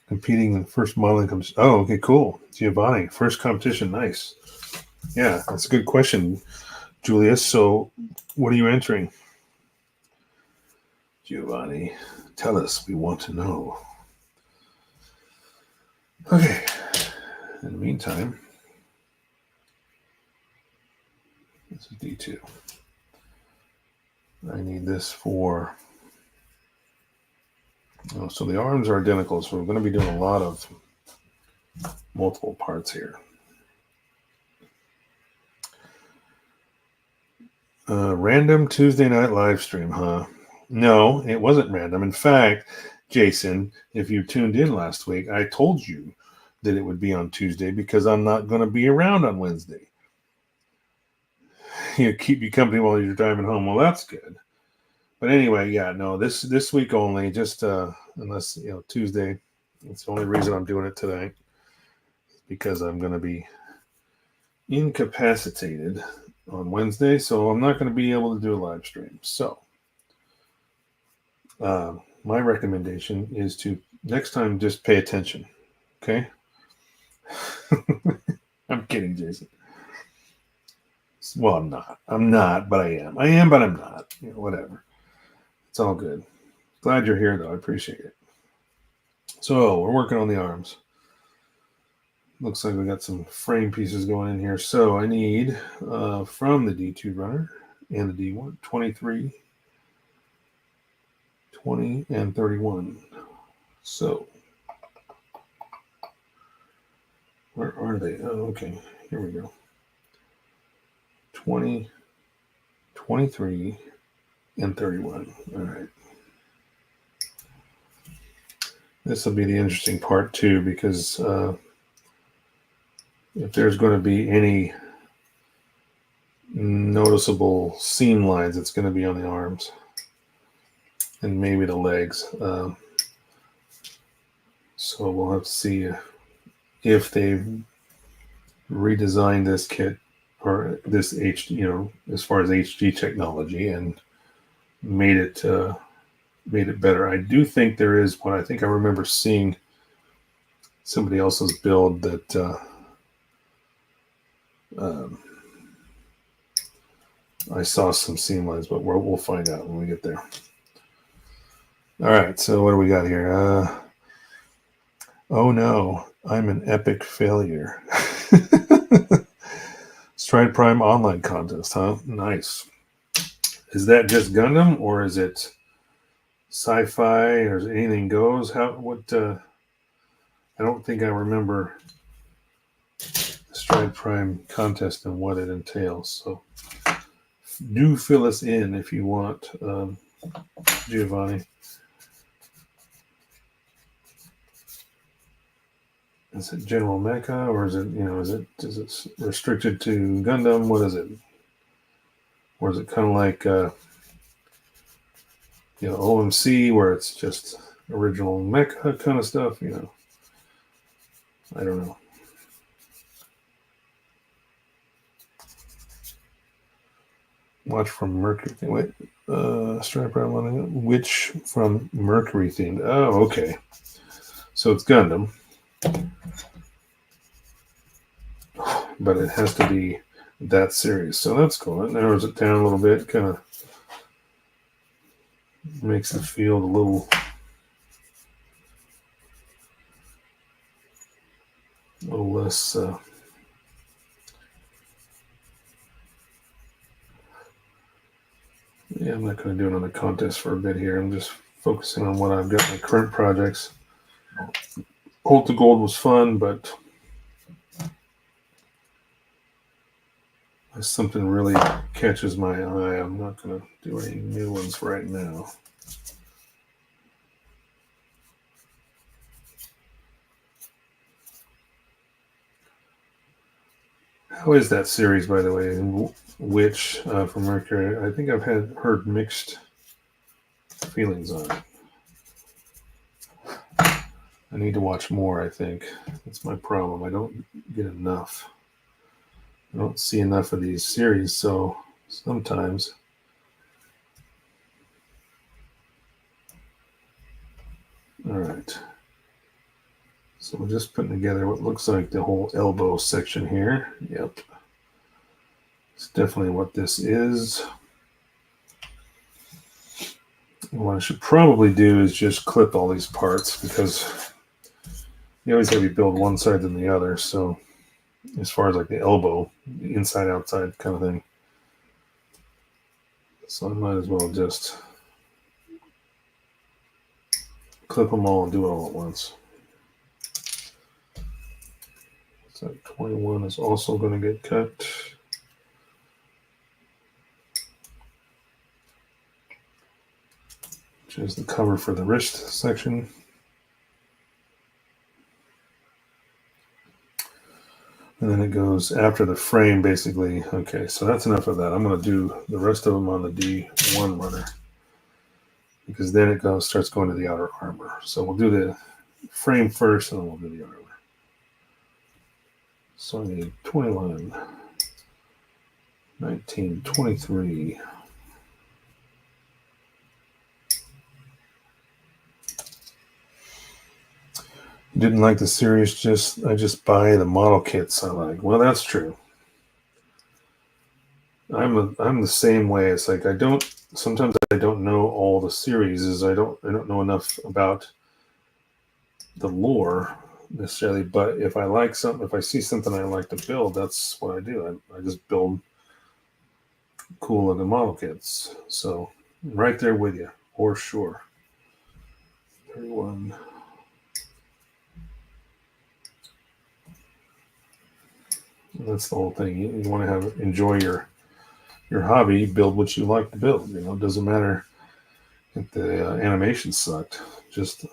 competing in the first modeling competition. Oh, okay, cool. Giovanni, first competition. Nice. Yeah, that's a good question, Julius. So what are you entering? Giovanni, tell us. We want to know. Okay. In the meantime, this is D2. I need this for... Oh, so the arms are identical, so we're going to be doing a lot of multiple parts here. Random Tuesday night live stream, huh? No, it wasn't random. In fact, Jason, if you tuned in last week, I told you that it would be on Tuesday because I'm not going to be around on Wednesday. Keep you company while you're driving home. Well, that's good. But anyway, yeah, no, this week only, just unless, Tuesday, It's the only reason I'm doing it today, because I'm going to be incapacitated on Wednesday, so I'm not going to be able to do a live stream. So my recommendation is to next time just pay attention. Okay. I'm kidding, Jason. Well, I'm not, but I am. I am, but I'm not. Whatever. It's all good. Glad you're here, though. I appreciate it. So we're working on the arms. Looks like we got some frame pieces going in here. So I need from the D2 runner and the D1, 23, 20, and 31. So where are they? Oh, okay. Here we go. 20, 23, and 31. All right. This will be the interesting part, too, because if there's going to be any noticeable seam lines, it's going to be on the arms and maybe the legs. So we'll have to see if they've redesigned this kit or this as far as HG technology, and made it better. I do think there is one. I think I remember seeing somebody else's build that I saw some seam lines, but we'll find out when we get there. All right, so what do we got here? Oh no, I'm an epic failure. Stride Prime online contest, huh? Nice. Is that just Gundam, or is it sci-fi, or is it anything goes? I don't think I remember Stride Prime contest and what it entails. So do fill us in if you want, Giovanni. Is it General Mecha, or is it restricted to Gundam? What is it? Or is it kind of like OMC, where it's just original Mecha kind of stuff? I don't know. Watch from Mercury theme. Wait, Stride Prime on which from Mercury themed? Oh, okay. So it's Gundam, but it has to be that series. So that's cool. It narrows it down a little bit. Kind of makes the field a little less. Yeah, I'm not going to do another contest for a bit here. I'm just focusing on what I've got in my current projects. Ult to Gold was fun, but if something really catches my eye, I'm not going to do any new ones right now. How is that series, by the way? Which from Mercury? I think I've heard mixed feelings on it. I need to watch more, I think. That's my problem. I don't get enough. I don't see enough of these series, so sometimes. All right. So we're just putting together what looks like the whole elbow section here. Yep. It's definitely what this is. What I should probably do is just clip all these parts, because you always have to build one side than the other. So as far as like the elbow, the inside outside kind of thing. So I might as well just clip them all and do it all at once. So 21 is also going to get cut. Which is the cover for the wrist section. And then it goes after the frame, basically. Okay, so that's enough of that. I'm going to do the rest of them on the D1 runner, because then it starts going to the outer armor. So we'll do frame first, and then we'll do the armor. So I need 21, 19, 23. Didn't like the series, I just buy the model kits I like. Well, that's true. I'm the same way. It's like sometimes I don't know all the series. I don't know enough about the lore necessarily, but if I see something I like to build, that's what I do. I just build cool looking model kits. So right there with you, for sure. 31. That's the whole thing. You want to enjoy your hobby, build what you like to build. It doesn't matter if the animation sucked. Just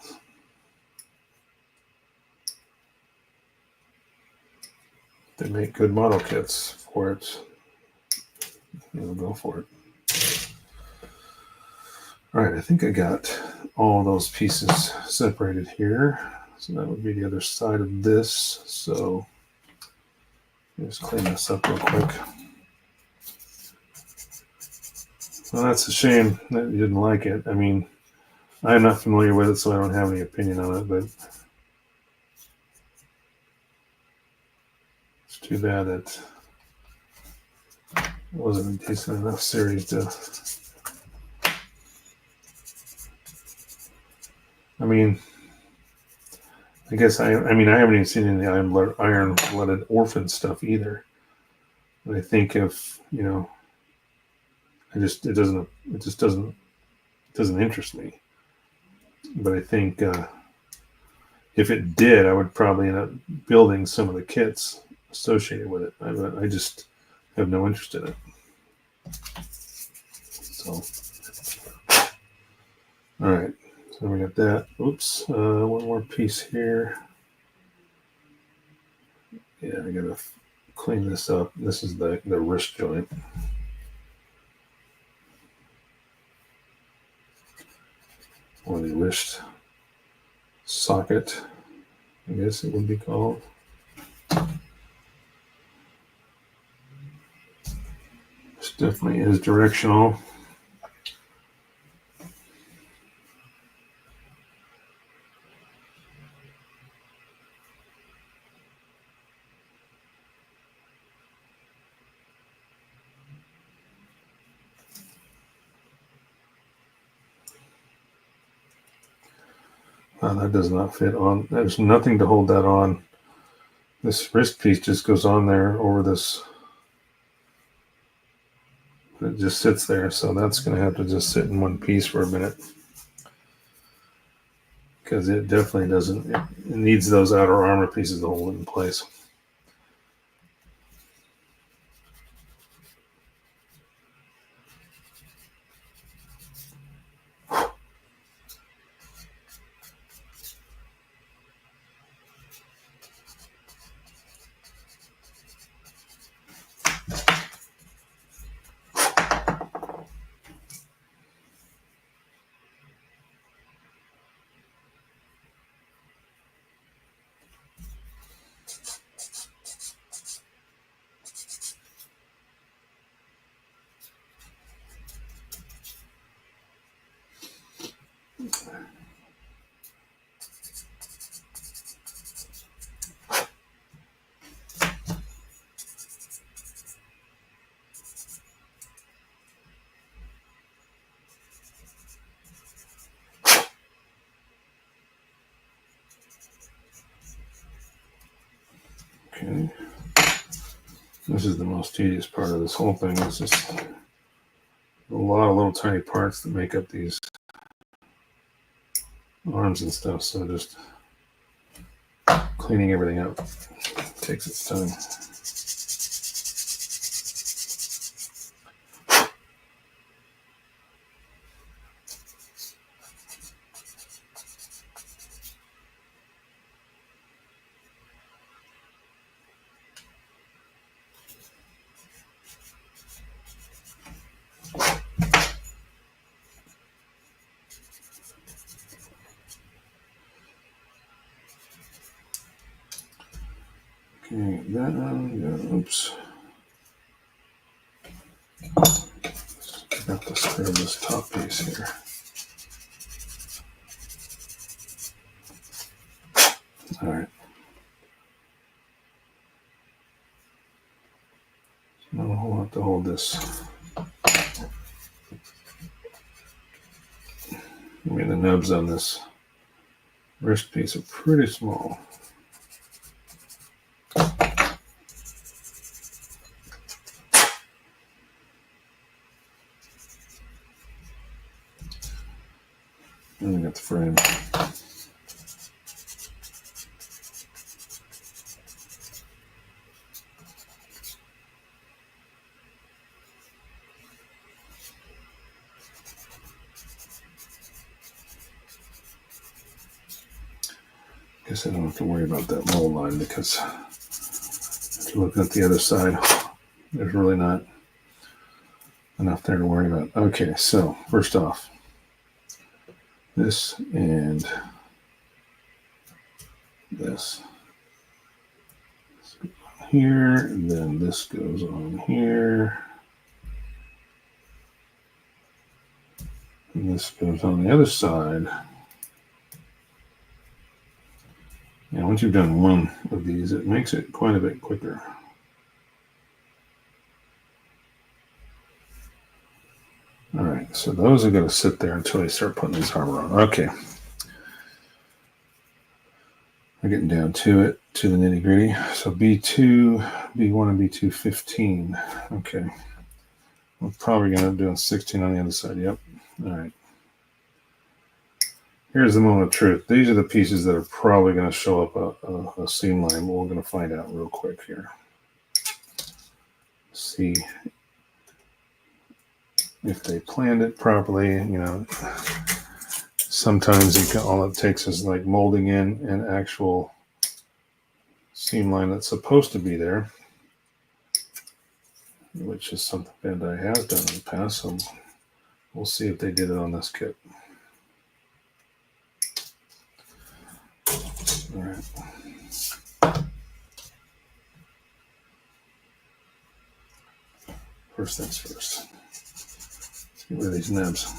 they make good model kits for it. Go for it. All right, I think I got all those pieces separated here. So that would be the other side of this. So let's clean this up real quick. Well, that's a shame that you didn't like it. I mean, I'm not familiar with it, so I don't have any opinion on it, but it's too bad that it wasn't a decent enough series to... I mean, I guess I haven't even seen any iron-blooded orphan stuff either. But I think if, it just doesn't interest me. But I think if it did, I would probably end up building some of the kits associated with it. I just have no interest in it. So, all right. So we got that. Oops. One more piece here. Yeah, I gotta clean this up. This is the wrist joint. Or the wrist socket, I guess it would be called. This definitely is directional. That does not fit on. There's nothing to hold that on. This wrist piece just goes on there over this. It just sits there, so that's going to have to just sit in one piece for a minute. Because it definitely doesn't. It needs those outer armor pieces to hold it in place. Okay. This is the most tedious part of this whole thing. It's just a lot of little tiny parts that make up these arms and stuff. So just cleaning everything up takes its time. Okay, oops. Got to spare this top piece here. All right. Not a whole lot to hold this. I mean, the nubs on this wrist piece are pretty small. And we got the frame. Guess I don't have to worry about that mold line because if you're looking at the other side, there's really not enough there to worry about. Okay, so first off, this and this here, and then this goes on here, and this goes on the other side. And once you've done one of these, it makes it quite a bit quicker. All right, so those are going to sit there until I start putting this armor on. Okay. We're getting down to it, to the nitty gritty. So B2, B1, and B2, 15. Okay. We're probably going to end up doing 16 on the other side. Yep. All right. Here's the moment of truth. These are the pieces that are probably going to show up a seam line. We're going to find out real quick here. See if they planned it properly. You know, sometimes all it takes is like molding in an actual seam line that's supposed to be there, which is something Bandai has done in the past. So we'll see if they did it on this kit. All right. First things first. Let's get rid of these nibs.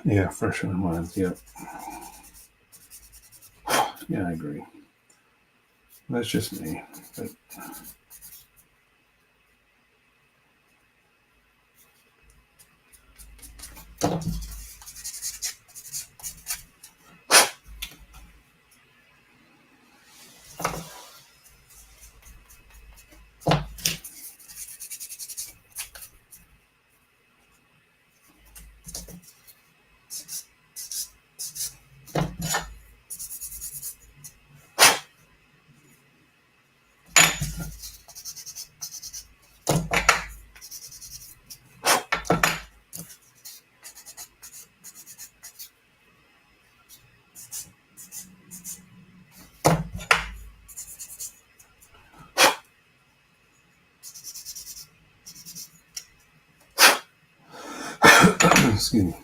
Yeah, fresh in mind. Yep. Yeah, I agree. That's just me. But excuse me.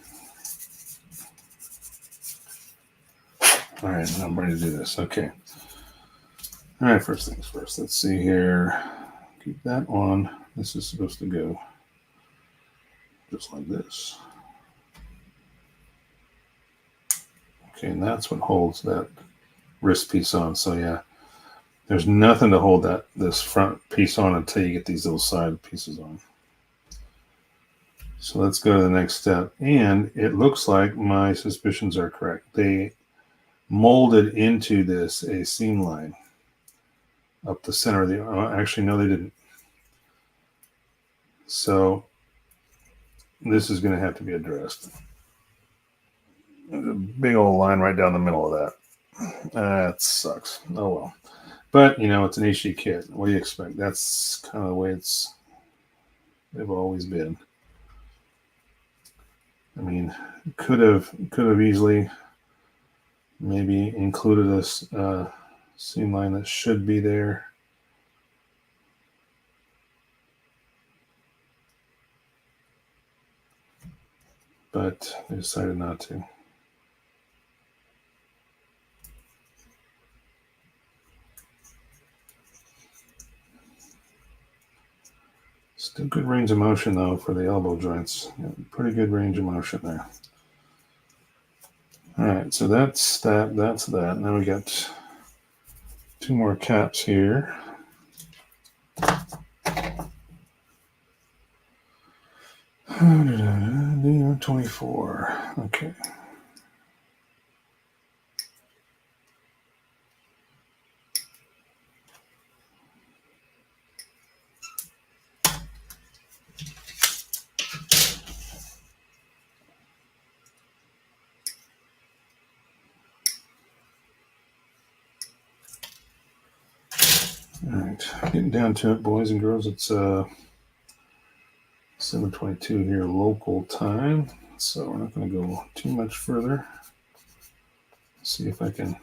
All right, I'm ready to do this. Okay. All right, first things first. Let's see here. Keep that on. This is supposed to go just like this. Okay, and that's what holds that wrist piece on. So yeah, there's nothing to hold this front piece on until you get these little side pieces on. So let's go to the next step. And it looks like my suspicions are correct. They molded into this a seam line up the center of the actually, no, they didn't. So this is going to have to be addressed. There's a big old line right down the middle of that. That sucks. Oh well. But, it's an HD kit. What do you expect? That's kind of the way they've always been. I mean, could have easily maybe included a seam line that should be there. But they decided not to. Still good range of motion, though, for the elbow joints. Pretty good range of motion there. All right, so that's that. Now we got 2 more caps here. 24. Okay. All right, getting down to it, boys and girls. It's 7:22 here local time, so we're not going to go too much further. See if I can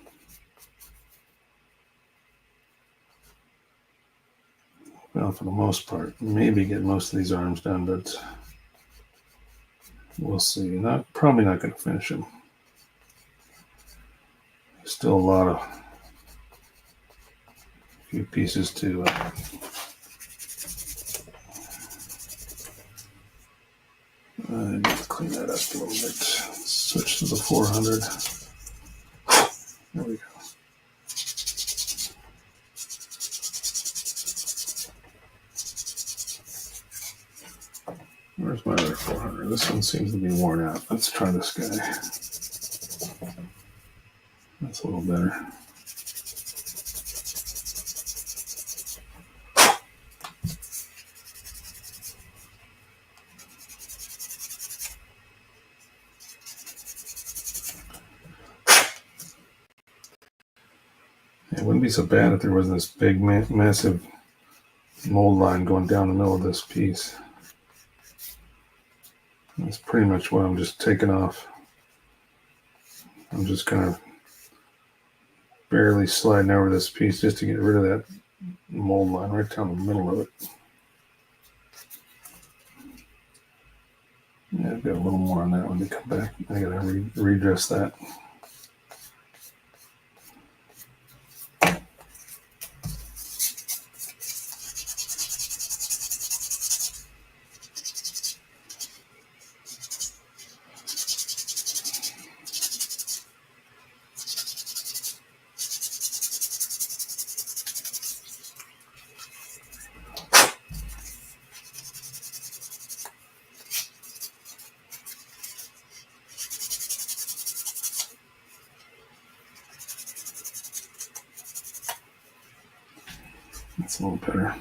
for the most part, maybe get most of these arms done, but we'll see. Probably not going to finish them. Still a few pieces to I need to clean that up a little bit. Switch to the 400. There we go. Where's my other 400? This one seems to be worn out. Let's try this guy. That's a little better. It wouldn't be so bad if there wasn't this big, massive mold line going down the middle of this piece. That's pretty much what I'm just taking off. I'm just kind of barely sliding over this piece just to get rid of that mold line right down the middle of it. Yeah, I've got a little more on that when they come back. I gotta redress that. That's a little better.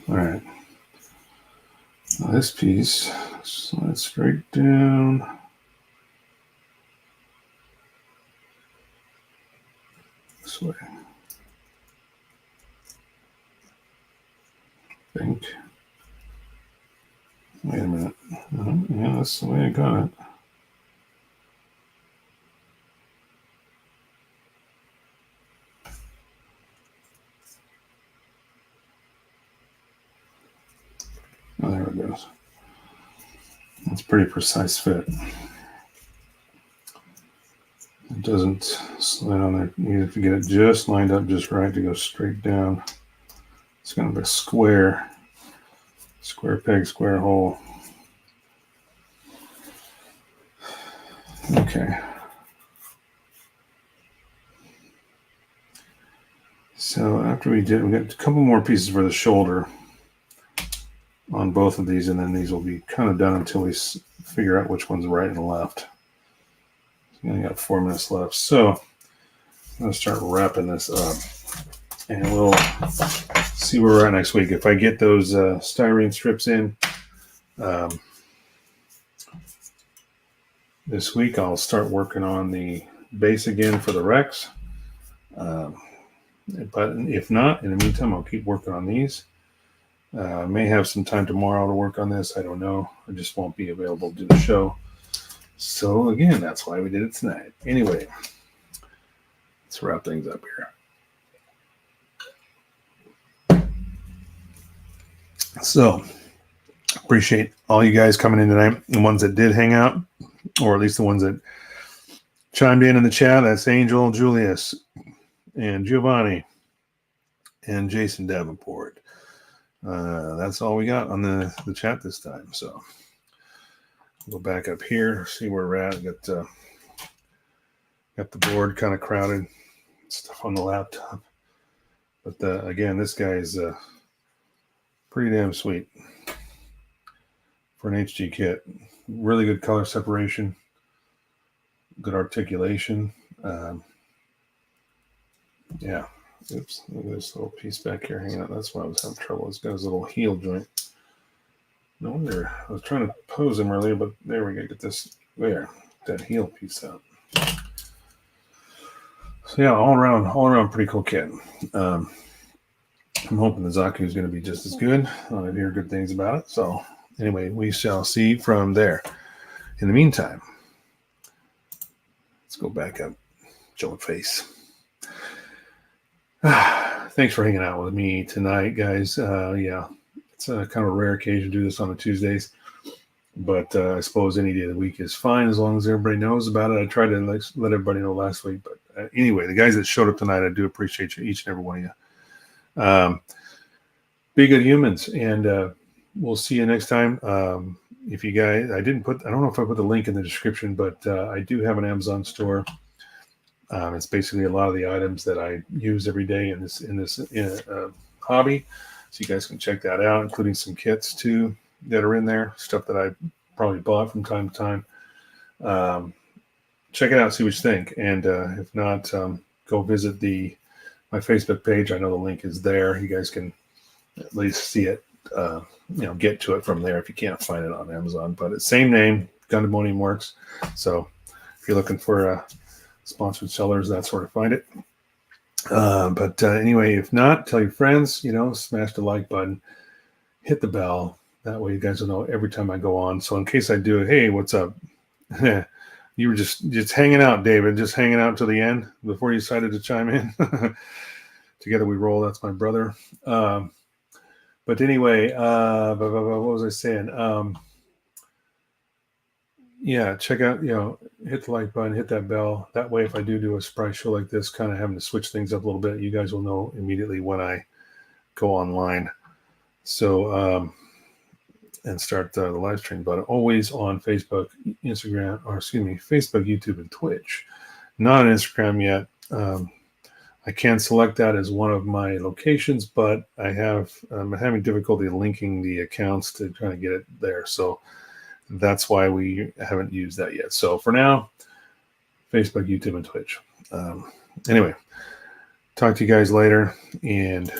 All right. Now this piece, slide straight down. This way. I think. Wait a minute. Yeah, that's the way I got it. Oh, there it goes. That's a pretty precise fit. It doesn't slide on there. You have to get it just lined up just right to go straight down. It's kind of a square peg, square hole. Okay. So after we got a couple more pieces for the shoulder on both of these, and then these will be kind of done until we figure out which one's right and left. We only got 4 minutes left. So I'm going to start wrapping this up, and we'll see where we're at next week. If I get those styrene strips in, this week I'll start working on the base again for the Rex. But if not, in the meantime, I'll keep working on these. May have some time tomorrow to work on this. I don't know. I just won't be available to do the show. So again, that's why we did it tonight. Anyway, let's wrap things up here. So appreciate all you guys coming in tonight. The ones that did hang out, or at least the ones that chimed in the chat. That's Angel, Julius, and Giovanni, and Jason Davenport. That's all we got on the chat this time. So go back up here, see where we're at. Got the board kind of crowded, stuff on the laptop. But again, this guy is pretty damn sweet for an HG kit. Really good color separation, good articulation. Yeah. Oops, look at this little piece back here hanging out. That's why I was having trouble. It's got his little heel joint. No wonder. I was trying to pose him earlier, but there we go. Get this there. That heel piece out. So yeah, all around pretty cool kit. I'm hoping the Zaku is going to be just as good. I hear good things about it. So anyway, we shall see from there. In the meantime, let's go back up. Joe face. Thanks for hanging out with me tonight, guys. Yeah, it's a kind of a rare occasion to do this on the Tuesdays, but I suppose any day of the week is fine as long as everybody knows about it. I tried to let everybody know last week, but anyway, the guys that showed up tonight, I do appreciate you, each and every one of you. Be good humans, and we'll see you next time. If you guys, I don't know if I put the link in the description, but I do have an Amazon store. It's basically a lot of the items that I use every day in this hobby. So you guys can check that out, including some kits too that are in there, stuff that I probably bought from time to time. Check it out, see what you think. And if not, go visit my Facebook page. I know the link is there. You guys can at least see it, get to it from there if you can't find it on Amazon. But it's same name, Gundam Works. So if you're looking for sponsored sellers, that's where to find it. But anyway, if not, tell your friends, smash the like button, hit the bell. That way you guys will know every time I go on. So in case I do, hey, what's up? You were just hanging out, David, just hanging out to the end before you decided to chime in. Together we roll. That's my brother. But anyway, what was I saying? Yeah, check out, hit the like button, hit that bell. That way, if I do a surprise show like this, kind of having to switch things up a little bit, you guys will know immediately when I go online. So, and start the live stream, but always on Facebook, Facebook, YouTube, and Twitch. Not on Instagram yet. I can select that as one of my locations, but I'm having difficulty linking the accounts to try to get it there. So that's why we haven't used that yet. So for now, Facebook, YouTube, and Twitch. Anyway, talk to you guys later. And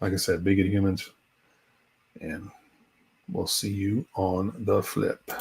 like I said, be good humans. And we'll see you on the flip.